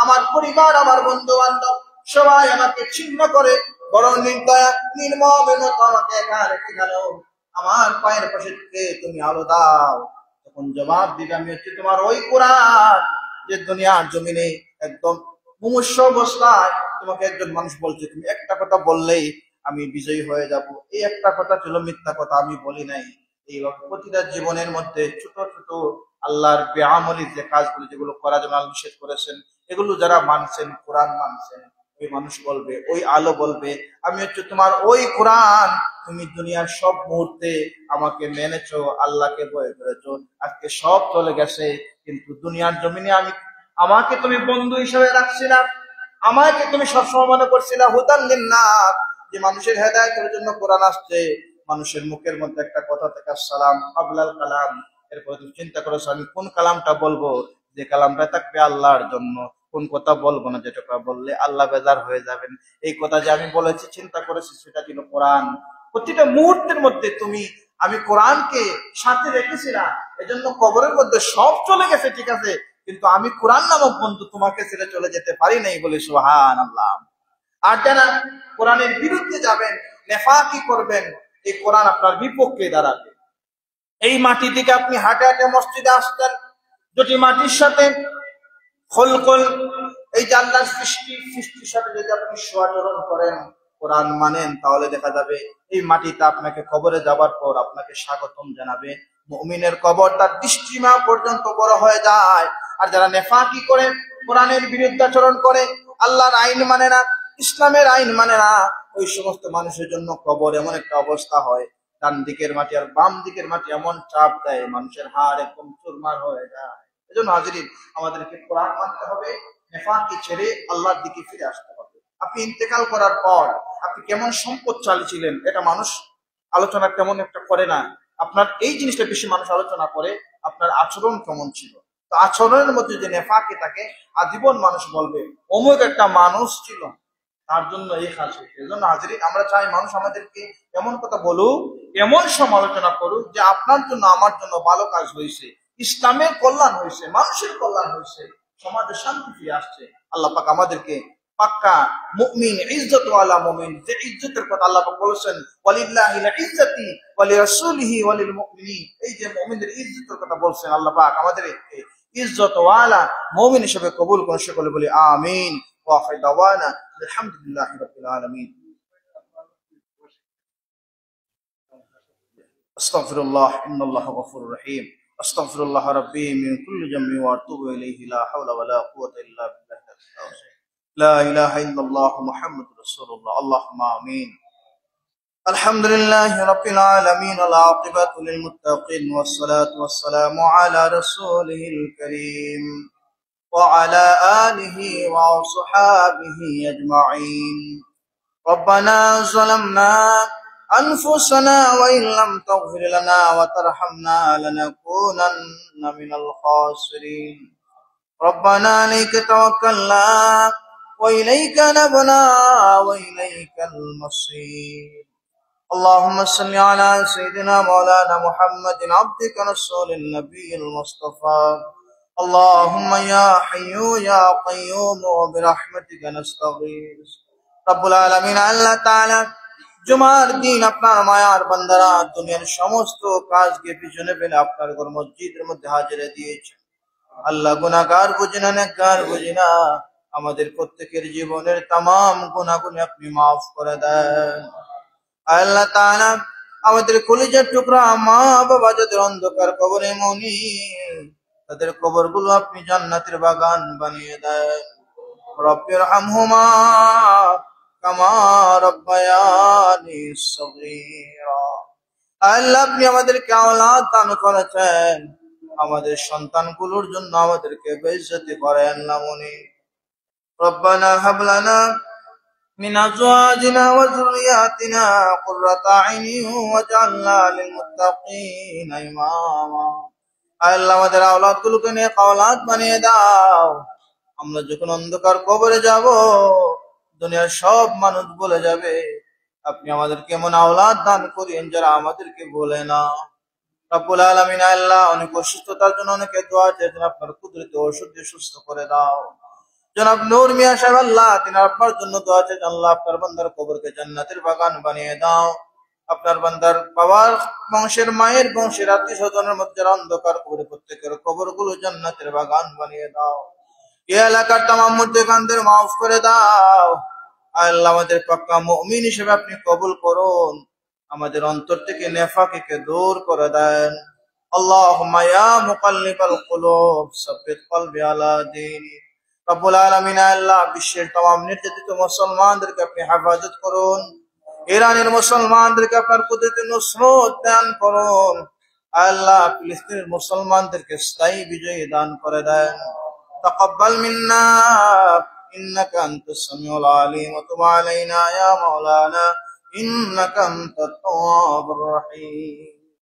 আমার পরিবার, আমার বন্ধু বান্ধব সবাই আমাকে ছিন্ন করে, বড় নির্দয়া নির্মম আমাকে একা রেখে গেল, আমার পায়ের পাশে থেকে তুমি আলো দাও। তখন জবাব দিবে, আমি হচ্ছে তোমার ওই কোরআন যে দুনিয়ার জমিনে একদম মুমূর্ষ অবস্থায় তোমাকে একজন মানুষ বলছে তুমি একটা কথা বললেই আমি বিজয়ী হয়ে যাব। এই একটা কথা ছিল মিথ্যা কথা, আমি বলি নাই। এইভাবে প্রতিটা জীবনের মধ্যে ছোট ছোট আল্লাহর বেআমলি যে কাজগুলো, যেগুলো করা যেমন আল্লাহ নিষেধ করেছেন, এগুলো যারা মানছেন, কোরআন মানছেন, ওই মানুষ বলবে, ওই আলো বলবে, আমি হচ্ছে তোমার ওই কোরআন, তুমি দুনিয়ার সব মুহূর্তে আমাকে মেনেছো, আল্লাহকে ভয় করেছো, আজকে সব চলে গেছে, কিন্তু দুনিয়ার জমিনে আমাকে তুমি বন্ধু হিসেবে রাখছিলাম, আমাকে তুমি সবসময় মনে করছিলা হুদান লিন্নাস, যে মানুষের হেদায়েতের জন্য কোরআন আসছে। মানুষের মুখের মধ্যে একটা কথা থেকে সালাম কাবলাল কালাম, এরপরে তুমি চিন্তা করেছো আমি কোন কালামটা বলবো, যে কালামটা থাকবে আল্লাহর জন্য, কোন কথা বলবো না যেটা বললে আল্লাহ বেজার হয়ে যাবেন। এই কথা যে আমি বলেছি, চিন্তা করেছি, সেটা ছিল কোরআন। প্রতিটা মুহূর্তের মধ্যে আমি কোরআনকে সাথে রেখেছিলাম, এজন্য কবরের মধ্যে সব চলে গেছে, ঠিক আছে, কিন্তু আমি কোরআন নামক বন্ধু তোমাকে ছেড়ে চলে যেতে পারি নাই, বলে সুবহানাল্লাহ। আর যারা কোরআনের বিরুদ্ধে যাবেন, নেফাকি করবেন, এই কোরআন আপনার বিপক্ষে দাঁড়াবে। এই মাটি থেকে আপনি হাঁটে হাঁটে মসজিদে আসতেন, যদি মাটির সাথে খলকল, এই জান্নার সৃষ্টির সাথে যদি আপনি সচরণ করেন, কোরআন মানেন, তাহলে দেখা যাবে এই মাটিটা আপনাকে কবরে যাবার পর আপনাকে স্বাগতম জানাবে, মুমিনের কবর তার দৃষ্টিসীমা পর্যন্ত বড় হয়ে যায়। আর যারা নেফাকি করে, কোরআনের বিরুদ্ধাচরণ করে, আল্লাহর আইন মানে না, ইসলামের আইন মানে না, ওই সমস্ত মানুষের জন্য কবর এমন একটা অবস্থা হয়, ডান দিকের মাটি আর বাম দিকের মাটি এমন চাপ দেয়, মানুষের হাড় একদম চুরমার হয়ে যায়। এজন্য হাজিরিন, আমাদেরকে কোরআন মানতে হবে, নেফাকি ছেড়ে আল্লাহর দিকে ফিরে আসতে হবে। আপনি ইন্তেকাল করার পর আপনি কেমন সম্পদশালী ছিলেন এটা মানুষ আলোচনা কেমন একটা করে না, আপনার এই জিনিসটা বেশি মানুষ আলোচনা করে, আপনার আচরণ কেমন ছিল। তো আচরণের মধ্যে যে নেফাকি থাকে, আজীবন মানুষ বলবে অমুক একটা মানুষ ছিল, তার জন্য এই কাজ হয়েছে। এই জন্য হাজিরিন, আমরা চাই মানুষ আমাদেরকে এমন কথা বলুক, এমন সমালোচনা করুক যে আপনার জন্য আমার জন্য ভালো কাজ হয়েছে, ইসলামের কল্যাণ হয়েছে, মানুষের কল্যাণ হয়েছে, সমাজে শান্তি ফিরে আসছে। আল্লাহ পাক আমাদেরকে পাক্কা মুমিন, ইজ্জতওয়ালা মুমিন, যে ইজ্জতের কথা আল্লাহ পাক বলেছেন, ওয়ালিল্লাহিল ইজ্জাতি ওয়ালিরাসূলিহি ওয়ালিল মুমিনিন, এই যে মুমিনদের ইজ্জতের কথা বলছেন আল্লাহ পাক আমাদেরকে ইজ্জতওয়ালা মুমিন হিসেবে কবুল করুন। সকলে বলি আমিন। ওয়া আখির দাওয়ানা আলহামদুলিল্লাহি রাব্বিল আলামিন। আস্তাগফিরুল্লাহ, ইন্নাল্লাহা গফুরুর রহিম। আস্তাগফিরুল্লাহ রাব্বি মিন কুল্লি যামবি ওয়া আতুবু ইলাইহি, লা হাওলা ওয়া লা কুওয়াতা ইল্লা বিল্লাহ। লা ইলাহা ইল্লাল্লাহ মুহাম্মাদুর রাসূলুল্লাহ। আল্লাহুম্মা আমিন। আলহামদুলিল্লাহি রাব্বিল আলামিন, ওয়াল আকিবাতু লিল মুত্তাকিন, ওয়াস সালাতু ওয়াস সালামু আলা রাসূলিল কারীম ওয়া আলা আলিহি ওয়া আসহাবিহি আজমাইন। রব্বানা যালামনা أنفسنا وإن لم تغفر لنا وترحمنا لنكونن من الخاسرين. ربنا عليك توكلنا وإليك نبنا وإليك المصير. اللهم صل على سيدنا مولانا محمد عبدك رسول النبي المصطفى. اللهم يا حي يا قيوم برحمتك نستغيث. رب العالمين আল্লাহ তাআলা জুমার দিন আপনার মায়ার বান্দারা দুনিয়ার সমস্ত কাজকে পিছনে ফেলে আপনার ঘর মসজিদের মধ্যে হাজিরা দিয়েছেন। আল্লাহ গুনাহগার বুঝি না, নেককার বুঝি না, আমাদের প্রত্যেকের জীবনের তামাম গুনাহগুলো আপনি মাফ করে দেন। আল্লাহ তাআলা আমাদের কলিজার টুকরা মা বাবা যাদের অন্ধকার কবরে মনি, তাদের কবরগুলো আপনি জান্নাতের বাগান বানিয়ে দেন। রব্বির হামহুমা কামা রাব্বায়ানি সগীরা। আল্লাহ আপনি আমাদেরকে আওলাদ দান করেছেন, আমাদের সন্তানগুলোর জন্য আমাদেরকে বেইজ্জতি করেন না মুনি। রব্বানা হাব লানা মিন আজওয়াজিনা ওয়া যুররিয়াতিনা কুররাতা আইনিন ওয়াজআলনা লিল মুত্তাকিনা ইমামা। আল্লাহ আমাদের আওলাদগুলোকে নেক আওলাদ বানিয়ে দাও। আমরা যখন অন্ধকার কবরে যাব, দুনিয়ার সব মানুষ বলে যাবে আপনি আমাদেরকে এমন আওলাদ দান করেন যারা আমাদেরকে বলে না। রব্বুল আলামিন আল্লাহ অনেক অসুস্থতার জন্য অনেকে দোয়া চেয়েছেন, আপনার কুদরতে ওষুধ দিয়ে সুস্থ করে দাও। জনাব নূর মিয়া সাহেব আল্লাহ তিনি আপনার জন্য দোয়া চেয়েছেন, আল্লাহ আপনার বান্দার কবরকে জান্নাতের বাগান বানিয়ে দাও। আপনার বান্দার বাবার বংশের, মায়ের বংশের, আত্মীয় স্বজনের মধ্যে অন্ধকার কবরে প্রত্যেকের কবরগুলো জান্নাতের বাগান বানিয়ে দাও। এই এলাকার তামাম মুর্দেগানদের মাফ করে দাও। আল্লাহ আমাদের পাক্কা মুমিন হিসেবে আপনি কবুল করুন, আমাদের অন্তর থেকে নেফাকিকে দূর করে দেন। আল্লাহুম্মা ইয়া মুকাল্লিবাল কুলুব সাব্বিত কলবি আলা দীনিক। রব্বুল আলামিন আল্লাহ বিশ্বের তামাম নির্যাতিত মুসলমানদেরকে আপনি হেফাজত করুন, ইরানের মুসলমানদেরকে আপনার কুদরতে নুসরত দান করুন। আল্লাহ ফিলিস্তিনের মুসলমানদেরকে স্থায়ী বিজয়ী দান করে দেন। তাকাব্বাল মিন্না ইন্নাকা আনতাস সামিউল আলিম ওয়া তুব আলাইনা ইয়া মাওলানা ইন্নাকা আনতাত তাওয়াবুর রহিম।